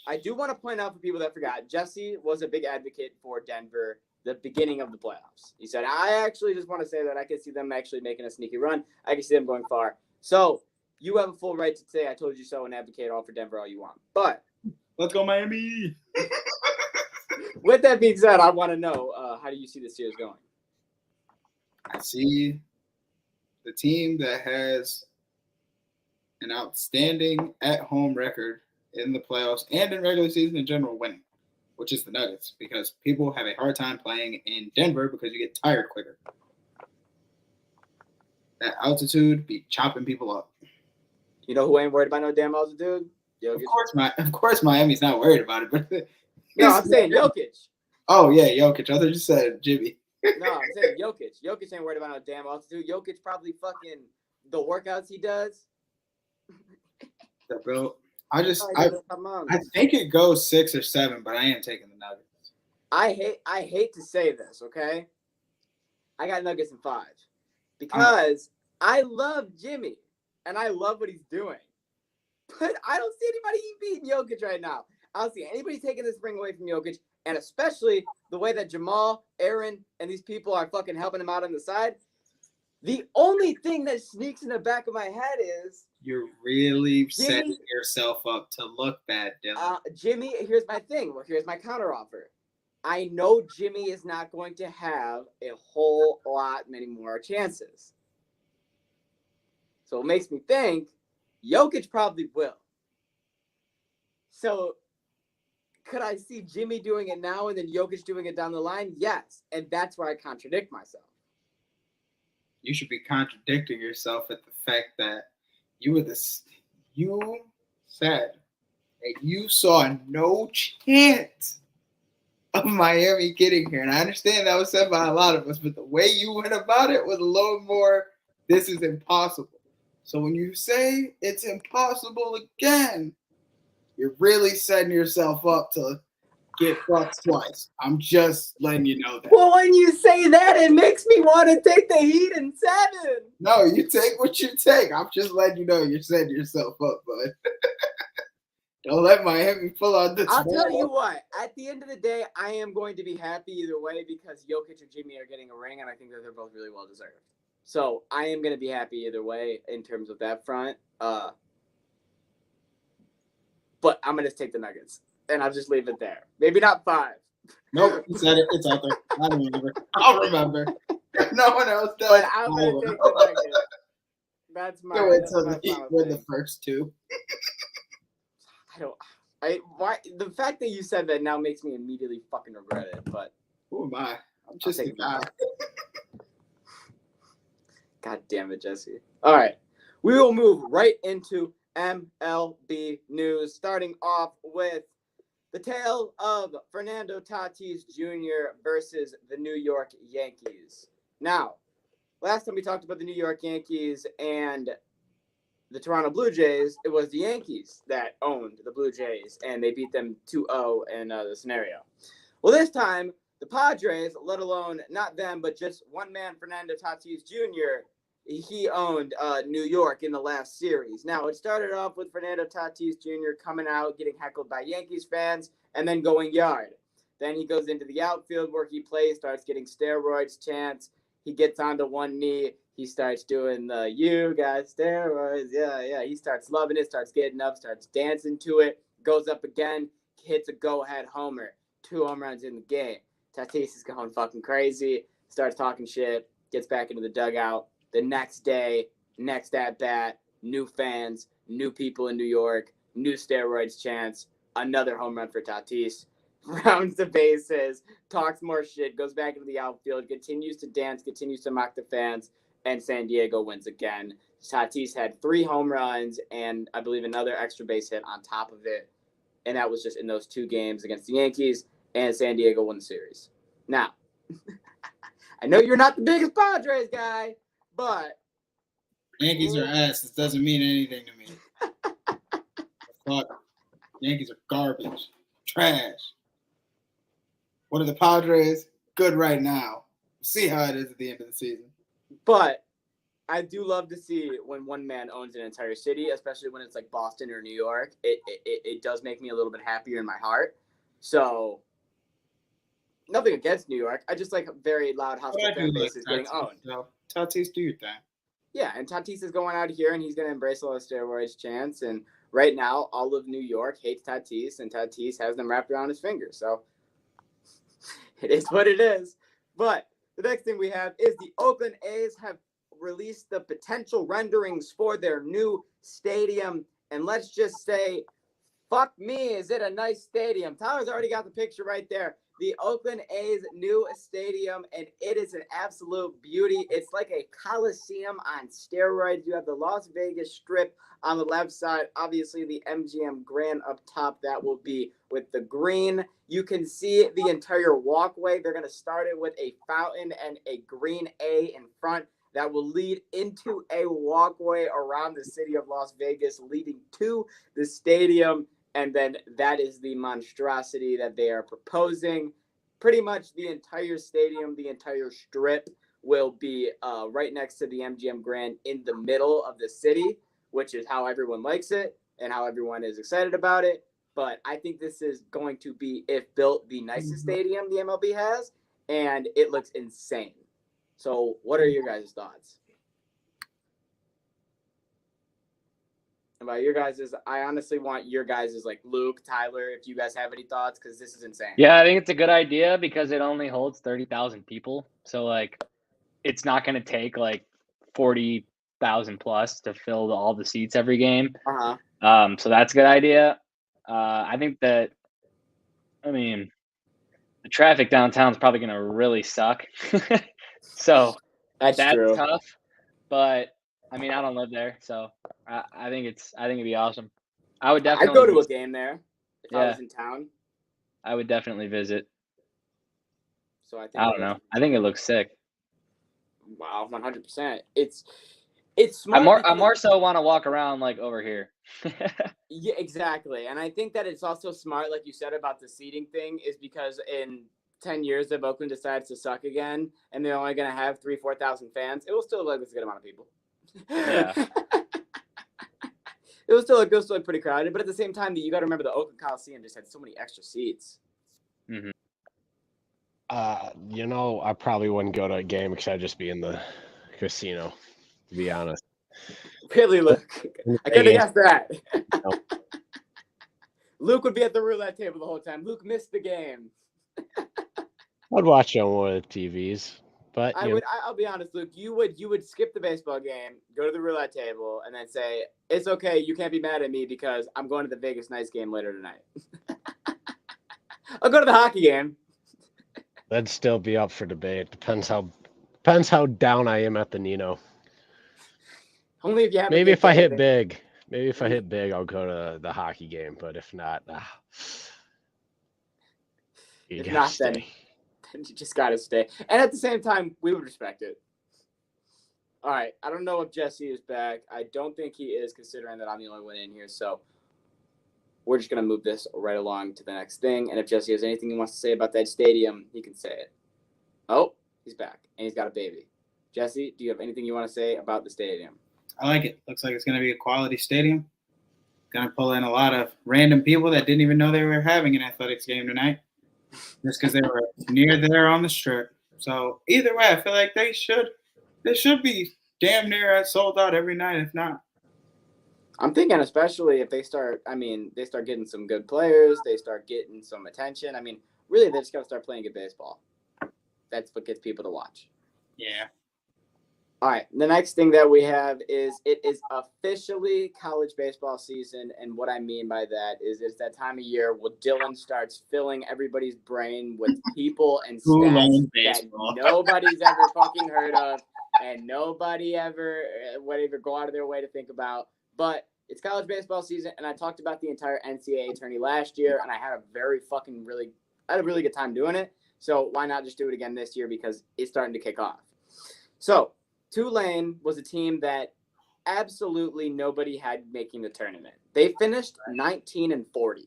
I do want to point out for people that forgot, Jesse was a big advocate for Denver the beginning of the playoffs. He said, I actually just want to say that I can see them actually making a sneaky run. I can see them going far. So, you have a full right to say I told you so and advocate all for Denver all you want. But let's go Miami. With that being said, I want to know how do you see this series going? I see the team that has an outstanding at-home record in the playoffs and in regular season in general winning, which is the Nuggets, because people have a hard time playing in Denver because you get tired quicker. That altitude be chopping people up. You know who ain't worried about no damn altitude? Jokic. Of course, Miami's not worried about it, but no, I'm saying Jokic. Oh yeah, Jokic. I thought you said Jimmy. No, I'm saying Jokic. Jokic ain't worried about no damn altitude. Jokic probably fucking the workouts he does. Bro, I think it goes 6 or 7, but I am taking the Nuggets. I hate to say this, okay? I got Nuggets in 5 because I love Jimmy. And I love what he's doing. But I don't see anybody beating Jokic right now. I don't see anybody taking this ring away from Jokic, and especially the way that Jamal, Aaron, and these people are fucking helping him out on the side. The only thing that sneaks in the back of my head is you're really setting yourself up to look bad, Dylan. Jimmy, here's my thing. Well, here's my counteroffer. I know Jimmy is not going to have a whole lot many more chances. So it makes me think Jokic probably will. So could I see Jimmy doing it now and then Jokic doing it down the line? Yes. And that's where I contradict myself. You should be contradicting yourself at the fact that you said that you saw no chance of Miami getting here. And I understand that was said by a lot of us, but the way you went about it was a little more, this is impossible. So when you say it's impossible again, you're really setting yourself up to get fucked twice. I'm just letting you know that. Well, when you say that, it makes me want to take the Heat in 7. No, you take what you take. I'm just letting you know you're setting yourself up, bud. Don't let Miami pull out the I'll tell you what. At the end of the day, I am going to be happy either way because Jokic or Jimmy are getting a ring, and I think that they're both really well deserved. So I am going to be happy either way in terms of that front. But I'm going to take the Nuggets, and I'll just leave it there. Maybe not 5. Nope, you said it. It's out there. I remember. I'll remember. No one else does. But I'm going to take the Nuggets. That's my. Wait till the Heat win the first 2. The fact that you said that now makes me immediately fucking regret it. But who am I? I'm just a guy. God damn it, Jesse. All right, we will move right into MLB news, starting off with the tale of Fernando Tatis Jr. versus the New York Yankees. Now, last time we talked about the New York Yankees and the Toronto Blue Jays, it was the Yankees that owned the Blue Jays, and they beat them 2-0 in the scenario. Well, this time, the Padres, let alone not them, but just one man, Fernando Tatis Jr., he owned New York in the last series. Now, it started off with Fernando Tatis Jr. coming out, getting heckled by Yankees fans, and then going yard. Then he goes into the outfield where he plays, starts getting steroids chants. He gets onto one knee. He starts doing the, you got steroids. Yeah. He starts loving it, starts getting up, starts dancing to it, goes up again, hits a go-ahead homer. 2 home runs in the game. Tatis is going fucking crazy, starts talking shit, gets back into the dugout. The next day, next at-bat, new fans, new people in New York, new steroids chants, another home run for Tatis. Rounds the bases, talks more shit, goes back into the outfield, continues to dance, continues to mock the fans, and San Diego wins again. Tatis had 3 home runs and I believe another extra base hit on top of it. And that was just in those 2 games against the Yankees, and San Diego won the series. Now, I know you're not the biggest Padres guy, but Yankees are ass. This doesn't mean anything to me. Fuck. Yankees are garbage. Trash. What are the Padres? Good right now. See how it is at the end of the season. But I do love to see when one man owns an entire city, especially when it's like Boston or New York. It does make me a little bit happier in my heart. So nothing against New York. I just like very loud hostile fan bases getting owned. So, Tatis, do your thing. Yeah, and Tatis is going out here and he's going to embrace all the steroids chants. And right now, all of New York hates Tatis, and Tatis has them wrapped around his finger. So it is what it is. But the next thing we have is the Oakland A's have released the potential renderings for their new stadium. And let's just say, fuck me, is it a nice stadium? Tyler's already got the picture right there. The Oakland A's new stadium, and it is an absolute beauty. It's like a coliseum on steroids. You have the Las Vegas Strip on the left side. Obviously, the MGM Grand up top. That will be with the green. You can see the entire walkway. They're going to start it with a fountain and a green A in front that will lead into a walkway around the city of Las Vegas, leading to the stadium. And then that is the monstrosity that they are proposing. Pretty much the entire stadium, the entire strip will be right next to the MGM Grand in the middle of the city, which is how everyone likes it and how everyone is excited about it. but I think this is going to be, if built, the nicest stadium the MLB has, and it looks insane. So what are your guys' thoughts? About your guys', I honestly want your guys' like Luke, Tyler, if you guys have any thoughts, because this is insane. Yeah, I think it's a good idea because it only holds 30,000 people. So like, it's not going to take like 40,000 plus to fill all the seats every game. So that's a good idea. I think that, the traffic downtown is probably going to really suck. So that's true. Tough. But I don't live there, so I think it'd be awesome. I would definitely. I'd go to a game there if I was in town. I would definitely visit. So I don't know. I think it looks sick. Wow, 100%. It's smart. I more so want to walk around like over here. Yeah, exactly. And I think that it's also smart, like you said about the seating thing, is because in 10 years, if Oakland decides to suck again and they're only going to have 4,000 fans, it will still look like it's a good amount of people. Yeah. It was still look pretty crowded, but at the same time, you got to remember the Oakland Coliseum just had so many extra seats. Mm-hmm. I probably wouldn't go to a game because I'd just be in the casino, to be honest. Really, Luke? I could have guessed that. No. Luke would be at the roulette table the whole time. Luke missed the game. I'd watch it on one of the TVs, but I'll be honest, Luke. You would skip the baseball game, go to the roulette table, and then say, "It's okay. You can't be mad at me because I'm going to the Vegas Knights game later tonight." I'll go to the hockey game. That'd still be up for debate. Depends how down I am at the Nino. Only if you have. Maybe if I hit big. Maybe if I hit big, I'll go to the hockey game. But if not, then you just gotta stay. And at the same time, we would respect it. All right. I don't know if Jesse is back. I don't think he is, considering that I'm the only one in here. So we're just gonna move this right along to the next thing. And if Jesse has anything he wants to say about that stadium, he can say it. Oh, he's back, and he's got a baby. Jesse, do you have anything you want to say about the stadium? I like it. Looks like it's going to be a quality stadium. Going to pull in a lot of random people that didn't even know they were having an athletics game tonight, just because they were near there on the strip. So either way, I feel like they should be damn near sold out every night, if not. I'm thinking, especially if they start getting some good players, they start getting some attention. Really, they just got to start playing good baseball. That's what gets people to watch. Yeah. All right. The next thing that we have is it is officially college baseball season. And what I mean by that is it's that time of year where Dylan starts filling everybody's brain with people and stats that nobody's ever fucking heard of and nobody ever would ever go out of their way to think about. But it's college baseball season, and I talked about the entire NCAA tourney last year, and I had a really good time doing it. So why not just do it again this year, because it's starting to kick off. So Tulane was a team that absolutely nobody had making the tournament. They finished 19-40.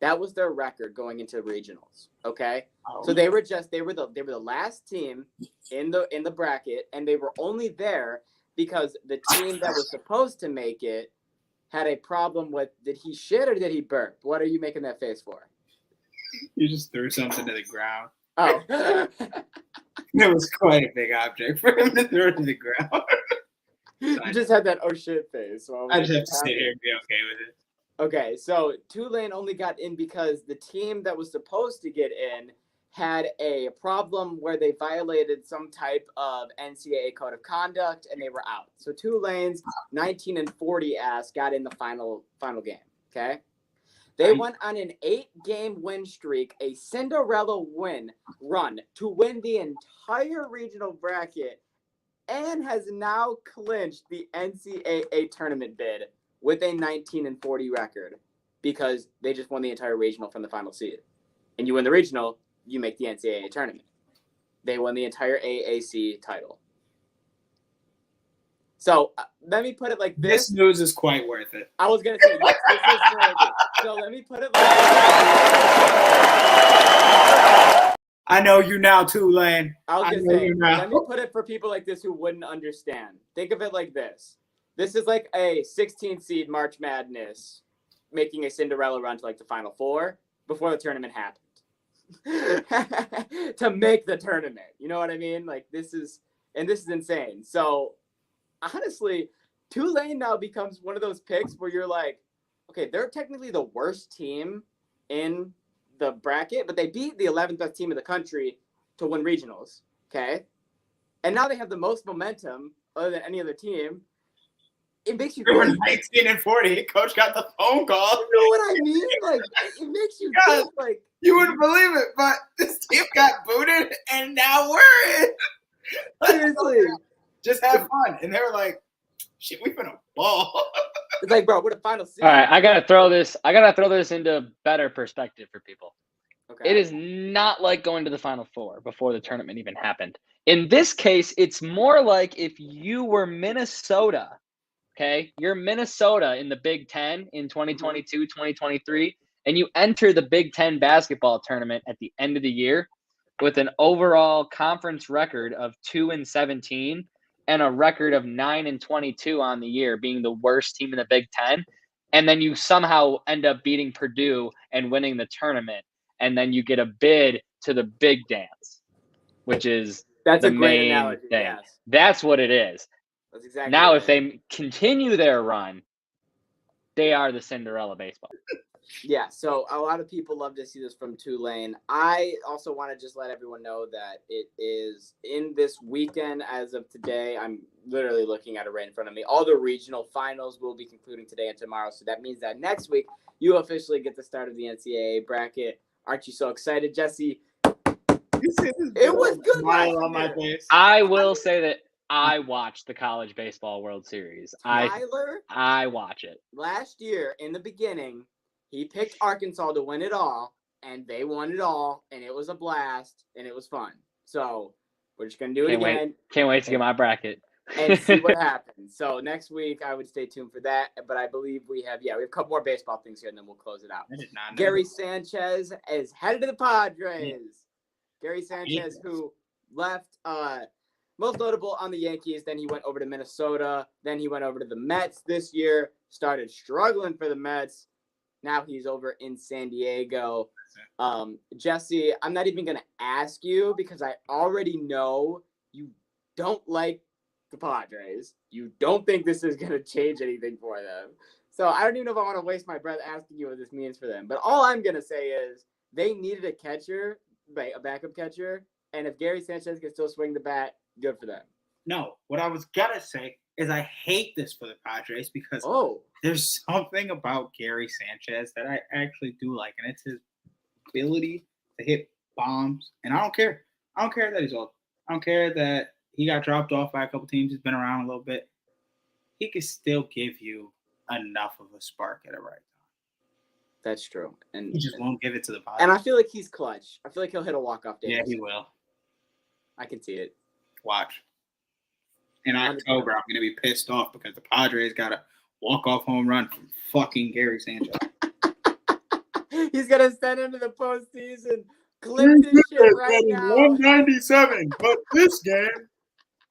That was their record going into regionals. Okay, so they were the last team in the bracket, and they were only there because the team that was supposed to make it had a problem with, did he shit or did he burp? What are you making that face for? You just threw something to the ground. Oh. It was quite a big object for him to throw to the ground. You just had that oh shit face. So I just have to sit here and be okay with it. Okay, so Tulane only got in because the team that was supposed to get in had a problem where they violated some type of NCAA code of conduct, and they were out. So Tulane's 19-40 ass got in the final game, okay? They went on an 8-game win streak, a Cinderella run to win the entire regional bracket, and has now clinched the NCAA tournament bid with a 19-40 record because they just won the entire regional from the final seed. And you win the regional, you make the NCAA tournament. They won the entire AAC title. So let me put it like this. This news is quite worth it. I was going to say, yes, this is worth it. So let me put it like this. I know you now, Tulane. Let me put it for people like this who wouldn't understand. Think of it like this. This is like a 16 seed March Madness making a Cinderella run to like the Final Four before the tournament happened. To make the tournament. You know what I mean? Like this is insane. So honestly, Tulane now becomes one of those picks where you're like, okay, they're technically the worst team in the bracket, but they beat the 11th best team in the country to win regionals. Okay. And now they have the most momentum other than any other team. It makes you We were 19 and 40. Coach got the phone call. You know what I mean? Like it makes you think like you wouldn't believe it, but this team got booted and now we're in. Seriously. Just have fun. And they were like, shit, we finna ball. It's like, bro, we're the final season. All right, I gotta throw this into better perspective for people. Okay. It is not like going to the Final Four before the tournament even happened. In this case, it's more like if you were Minnesota, okay? You're Minnesota in the Big Ten in 2022, 2023, and you enter the Big Ten basketball tournament at the end of the year with an overall conference record of 2-17 and a record of 9-22 on the year, being the worst team in the Big Ten. And then you somehow end up beating Purdue and winning the tournament. And then you get a bid to the big dance, which is That's the a great main analogy. thing. Yes. That's what it is. That's exactly Now, what if it is. they continue their run, they are the Cinderella baseball. Yeah, so a lot of people love to see this from Tulane. I also want to just let everyone know that it is in this weekend as of today. I'm literally looking at it right in front of me. All the regional finals will be concluding today and tomorrow. So that means that next week you officially get the start of the NCAA bracket. Aren't you so excited, Jesse? It was good. Smile on my face. I will say that I watched the College Baseball World Series. Tyler, I watch it. last year in the beginning, he picked Arkansas to win it all, and they won it all, and it was a blast, and it was fun. So we're just going to do it again. Can't wait to get my bracket. And see what happens. So next week, I would stay tuned for that. But I believe we have a couple more baseball things here, and then we'll close it out. Gary Sanchez is headed to the Padres. Yeah. Gary Sanchez, who left most notable on the Yankees. Then he went over to Minnesota. Then he went over to the Mets this year. Started struggling for the Mets. Now he's over in San Diego. Jesse, I'm not even going to ask you because I already know you don't like the Padres. You don't think this is going to change anything for them. So I don't even know if I want to waste my breath asking you what this means for them. But all I'm going to say is they needed a catcher, a backup catcher. And if Gary Sanchez can still swing the bat, good for them. No, what I was going to say is I hate this for the Padres because there's something about Gary Sanchez that I actually do like, and it's his ability to hit bombs. And I don't care. I don't care that he's old. I don't care that he got dropped off by a couple teams. He's been around a little bit. He can still give you enough of a spark at a right time. That's true. And he just won't give it to the Padres. And I feel like he's clutch. I feel like he'll hit a walk-off dance. Yeah, he will. I can see it. Watch. In October, I'm going to be pissed off because the Padres got a walk-off home run from fucking Gary Sanchez. He's going to send him to the postseason. Clip this shit right now. 197, but this game,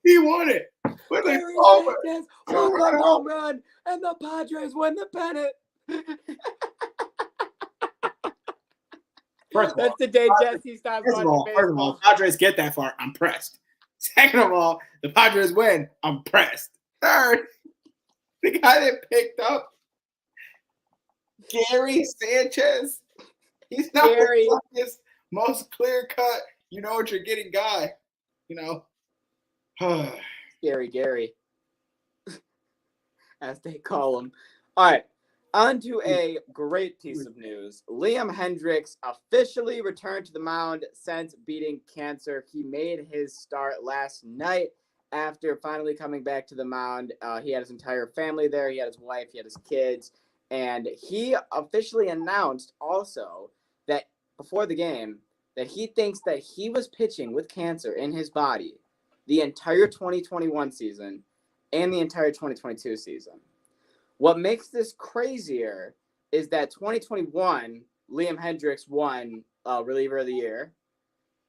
he won it. With Gary Sanchez, one home run, and the Padres win the pennant. That's the day Jesse stops watching baseball. First of all, Padres get that far, I'm pressed. Second of all, the Padres win, I'm pressed. Third, the guy that picked up Gary Sanchez, he's not Gary. the most clear-cut, you know what you're getting guy, you know. Gary, as they call him. All right, on to a great piece of news. Liam Hendriks officially returned to the mound since beating cancer. He made his start last night after finally coming back to the mound. He had his entire family there. He had his wife. He had his kids. And he officially announced also that before the game that he thinks that he was pitching with cancer in his body the entire 2021 season and the entire 2022 season. What makes this crazier is that 2021, Liam Hendriks won reliever of the year.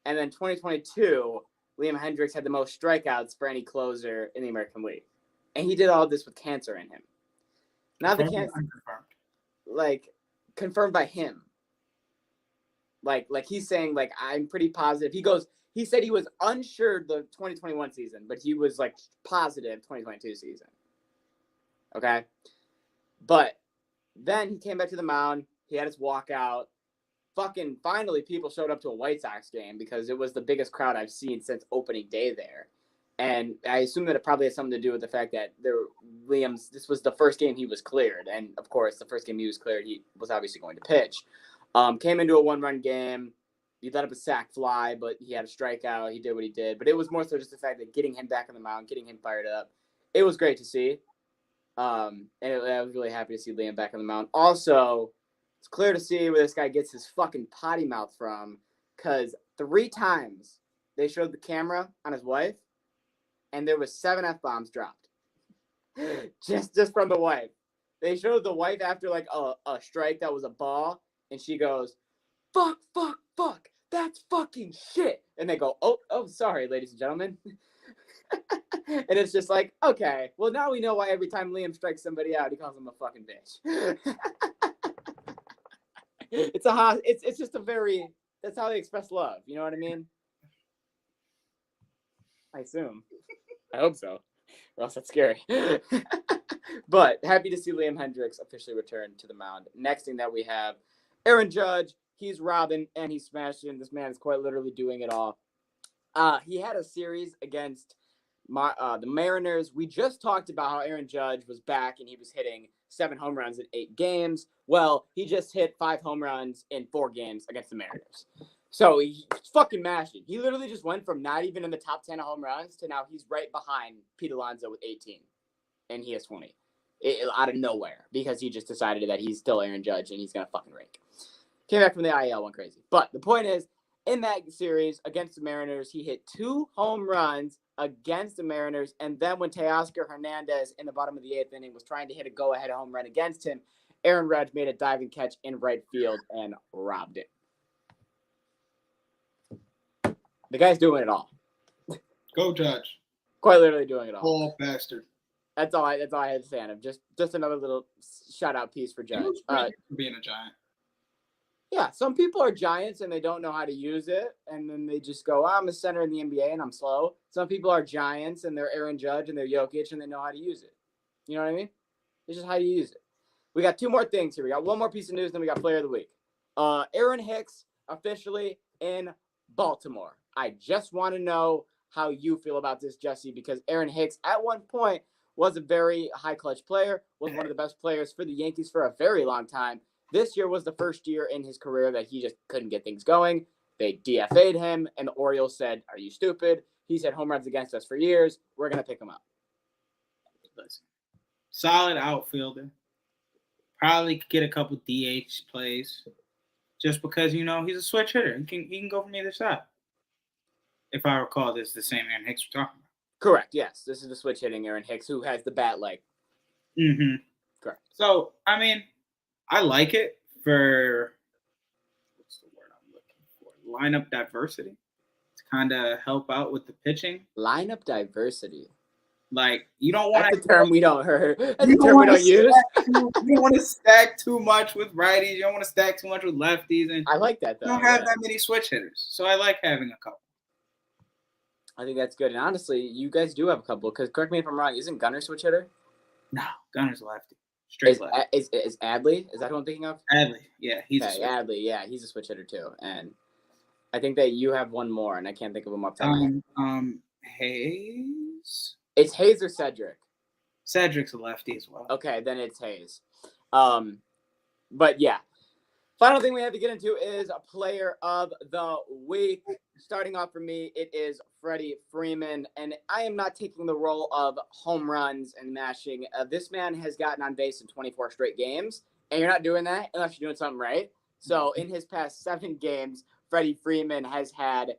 And then 2022, Liam Hendriks had the most strikeouts for any closer in the American League. And he did all this with cancer in him. Now the cancer. like confirmed by him. Like he's saying, like, I'm pretty positive. He said he was unsure the 2021 season, but he was like positive 2022 season. Okay. But then he came back to the mound. He had his walkout. Fucking finally people showed up to a White Sox game because it was the biggest crowd I've seen since opening day there. And I assume that it probably has something to do with the fact that this was the first game he was cleared. And of course, the first game he was cleared, he was obviously going to pitch. Came into a 1-run game. He let up a sac fly, but he had a strikeout. He did what he did. But it was more so just the fact that getting him back on the mound, getting him fired up, it was great to see. I was really happy to see Liam back on the mound. Also, it's clear to see where this guy gets his fucking potty mouth from, because 3 times they showed the camera on his wife, and there was 7 F-bombs dropped. just from the wife. They showed the wife after like a strike that was a ball, and she goes, fuck, that's fucking shit. And they go, oh, sorry, ladies and gentlemen. And it's just like, okay, well, now we know why every time Liam strikes somebody out, he calls him a fucking bitch. It's just a very, that's how they express love. You know what I mean? I assume. I hope so. Or else that's scary. But happy to see Liam Hendricks officially return to the mound. Next thing that we have, Aaron Judge. He's robbing and he's smashing. This man is quite literally doing it all. He had a series against the Mariners. We just talked about how Aaron Judge was back and he was hitting 7 home runs in 8 games. Well, he just hit 5 home runs in 4 games against the Mariners. So he's fucking mashing. He literally just went from not even in the top 10 of home runs to now he's right behind Pete Alonso with 18. And he has 20. Out of nowhere. Because he just decided that he's still Aaron Judge and he's going to fucking rake. Came back from the IL, went crazy. But the point is, in that series against the Mariners, he hit 2 home runs against the Mariners. And then when Teoscar Hernandez in the bottom of the 8th inning was trying to hit a go-ahead home run against him, Aaron Judge made a diving catch in right field and robbed it. The guy's doing it all. Go Judge. Quite literally doing it all. Oh, bastard. That's all I had to say on him. Just another little shout-out piece for Judge. For being a Giant. Yeah, some people are giants and they don't know how to use it, and then they just go, I'm a center in the NBA and I'm slow. Some people are giants and they're Aaron Judge and they're Jokic and they know how to use it. You know what I mean? It's just how you use it. We got 2 more things here. We got one more piece of news, then we got Player of the Week. Aaron Hicks officially in Baltimore. I just want to know how you feel about this, Jesse, because Aaron Hicks at one point was a very high clutch player, was one of the best players for the Yankees for a very long time. This year was the first year in his career that he just couldn't get things going. They DFA'd him, and the Orioles said, are you stupid? He's had home runs against us for years. We're going to pick him up. Solid outfielder. Probably could get a couple DH plays just because, he's a switch hitter. He can go from either side. If I recall, this is the same Aaron Hicks we're talking about. Correct, yes. This is the switch hitting Aaron Hicks who has the bat leg. Mm-hmm. Correct. So, I like it for, what's the word I'm looking for? Lineup diversity. To kind of help out with the pitching. Lineup diversity. Like, you don't want to. That's a term we don't hear. That's a term we don't use. You don't want to stack too much with righties. You don't want to stack too much with lefties. And I like that, though. You don't have that many switch hitters. So I like having a couple. I think that's good. And honestly, you guys do have a couple. Because correct me if I'm wrong, isn't Gunnar switch hitter? No, Gunner's lefty. Straight left. Is Adley? Is that who I'm thinking of? Adley, yeah, he's a switch. Adley, yeah, he's a switch hitter too. And I think that you have one more, and I can't think of him off the top of my head. Hayes. It's Hayes or Cedric. Cedric's a lefty as well. Okay, then it's Hayes. But yeah. Final thing we have to get into is a player of the week. Starting off for me, it is Freddie Freeman. And I am not taking the role of home runs and mashing. This man has gotten on base in 24 straight games. And you're not doing that unless you're doing something right. So in his past 7 games, Freddie Freeman has had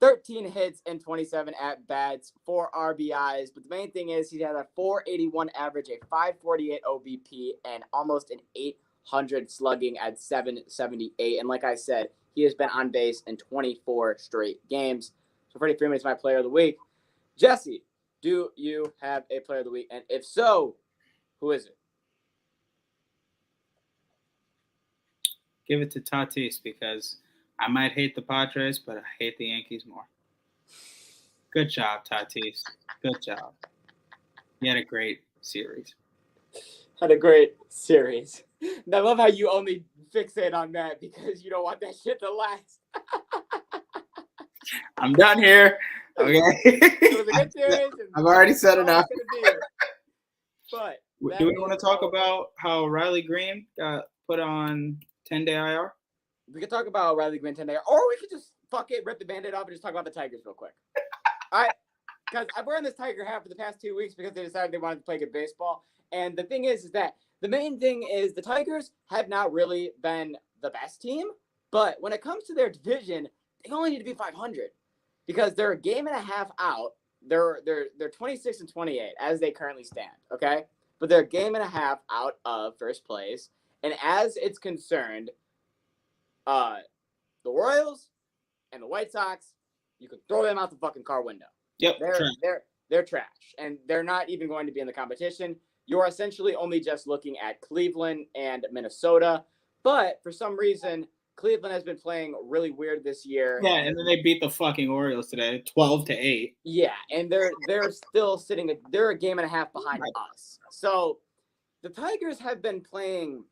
13 hits and 27 at-bats, 4 RBIs. But the main thing is he had a 481 average, a 548 OBP, and almost an 800 slugging at 778. And like I said, he has been on base in 24 straight games. So Freddie Freeman is my player of the week. Jesse, do you have a player of the week? And if so, who is it? give it to Tatis because I might hate the Padres, but I hate the Yankees more. Good job, Tatis. Good job. You had a great series. Had a great series. And I love how you only fixate on that because you don't want that shit to last. I'm done here. Okay. It was a good series. I've already said enough. But do we want to talk about how Riley Green got put on 10-day IR? We could talk about Riley Green 10-day, or we could just rip the Band-Aid off and just talk about the Tigers real quick. All right? Because I've wearing this Tiger hat for the past 2 weeks because they decided they wanted to play good baseball. And the thing is that the main thing is the Tigers have not really been the best team. But when it comes to their division, they only need to be 500 because they're a game and a half out. They're 26-28 as they currently stand, okay? But they're a game and a half out of first place. And as it's concerned, the Royals and the White Sox, you can throw them out the fucking car window. Yep, they're trash, and they're not even going to be in the competition. You're essentially only just looking at Cleveland and Minnesota, but for some reason, Cleveland has been playing really weird this year. Yeah, and then they beat the fucking Orioles today, 12-8. Yeah, and they're still sitting. They're a game and a half behind us. So the Tigers have been playing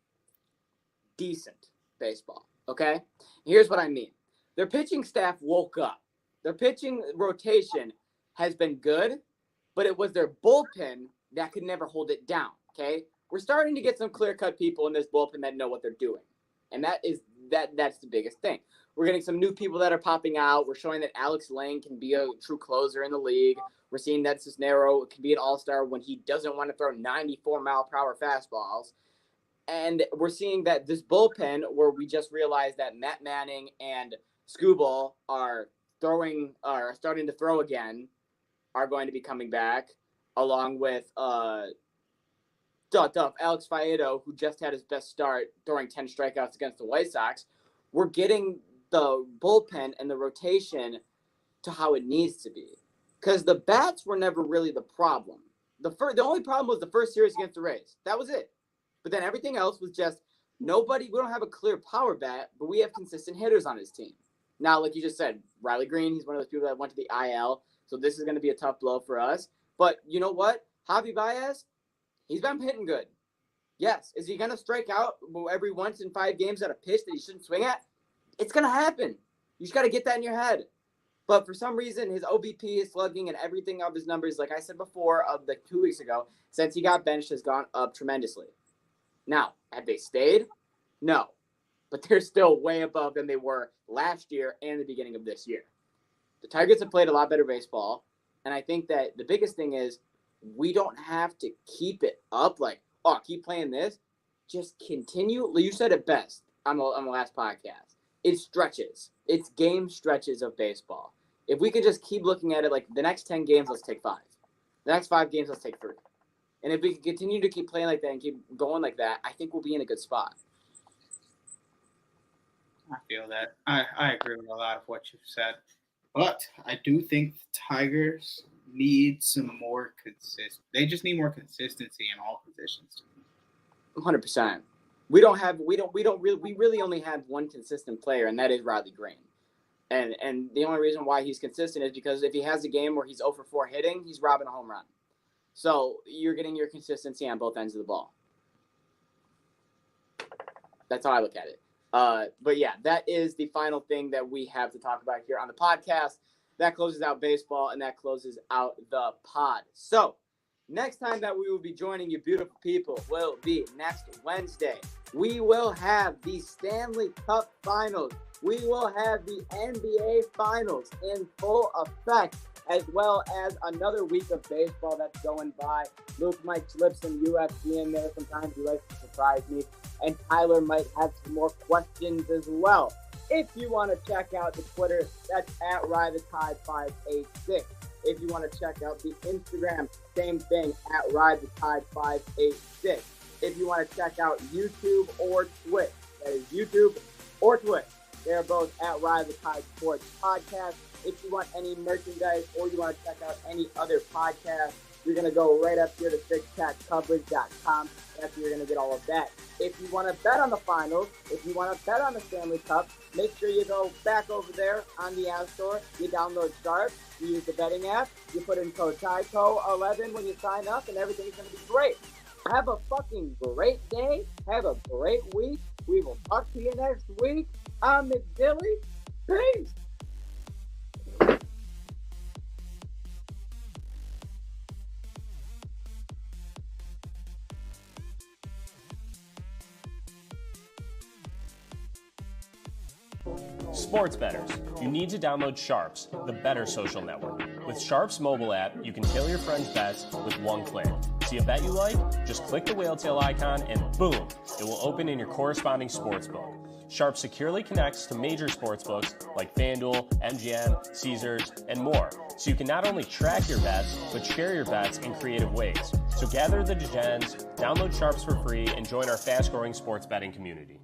decent baseball. Okay, here's what I mean. Their pitching staff woke up. Their pitching rotation has been good, but it was their bullpen that could never hold it down, okay? We're starting to get some clear-cut people in this bullpen that know what they're doing, and that's the biggest thing. We're getting some new people that are popping out. We're showing that Alex Lang can be a true closer in the league. We're seeing that Cisnero can be an all-star when he doesn't want to throw 94-mile-per-hour fastballs. And we're seeing that this bullpen, where we just realized that Matt Manning and Skubal are starting to throw again, are going to be coming back, along with Alex Faedo, who just had his best start throwing 10 strikeouts against the White Sox. We're getting the bullpen and the rotation to how it needs to be. Because the bats were never really the problem. The only problem was the first series against the Rays. That was it. But then everything else was just nobody. We don't have a clear power bat, but we have consistent hitters on his team. Now, like you just said, Riley Green, he's one of those people that went to the IL. So this is going to be a tough blow for us. But you know what? Javi Baez, he's been hitting good. Yes. Is he going to strike out every once in 5 games at a pitch that he shouldn't swing at? It's going to happen. You just got to get that in your head. But for some reason, his OBP, his slugging, and everything of his numbers, like I said before, of the 2 weeks ago, since he got benched, has gone up tremendously. Now, have they stayed? No. But they're still way above than they were last year and the beginning of this year. The Tigers have played a lot better baseball, and I think that the biggest thing is we don't have to keep it up like, oh, keep playing this. Just continue. You said it best on the last podcast. It's stretches. It's game stretches of baseball. If we could just keep looking at it like the next 10 games, let's take 5. The next 5 games, let's take 3. And if we can continue to keep playing like that and keep going like that, I think we'll be in a good spot. I feel that. I agree with a lot of what you've said. But I do think the Tigers need some more They just need more consistency in all positions. 100%. We really only have one consistent player, and that is Riley Green. And the only reason why he's consistent is because if he has a game where he's 0 for 4 hitting, he's robbing a home run. So you're getting your consistency on both ends of the ball. That's how I look at it. But yeah, that is the final thing that we have to talk about here on the podcast. That closes out baseball, and that closes out the pod. So next time that we will be joining you beautiful people will be next Wednesday. We will have the Stanley Cup Finals. We will have the NBA Finals in full effect, as well as another week of baseball that's going by. Luke might slip some UFC in there. Sometimes he likes to surprise me. And Tyler might have some more questions as well. If you want to check out the Twitter, that's at RideTheTide586. If you want to check out the Instagram, same thing, at RideTheTide586. If you want to check out YouTube or Twitch, that is YouTube or Twitch. They're both at Ride the Tide Sports Podcast. If you want any merchandise or you want to check out any other podcast you're going to go right up here to sixpackcoverage.com. That's where you're going to get all of that. If you want to bet on the finals, if you want to bet on the Stanley Cup, make sure you go back over there on the App Store. You download Sharp, you use the betting app, you put in code TYCO11 when you sign up, and everything's going to be great. Have a fucking great day. Have a great week. We will talk to you next week. I'm McDilly. Peace. Sports bettors, you need to download Sharps, the better social network. With Sharps mobile app, you can tail your friends' bets with one click. See a bet you like? Just click the whale tail icon and boom, it will open in your corresponding sportsbook. Sharps securely connects to major sportsbooks like FanDuel, MGM, Caesars, and more. So you can not only track your bets, but share your bets in creative ways. So gather the degens, download Sharps for free, and join our fast-growing sports betting community.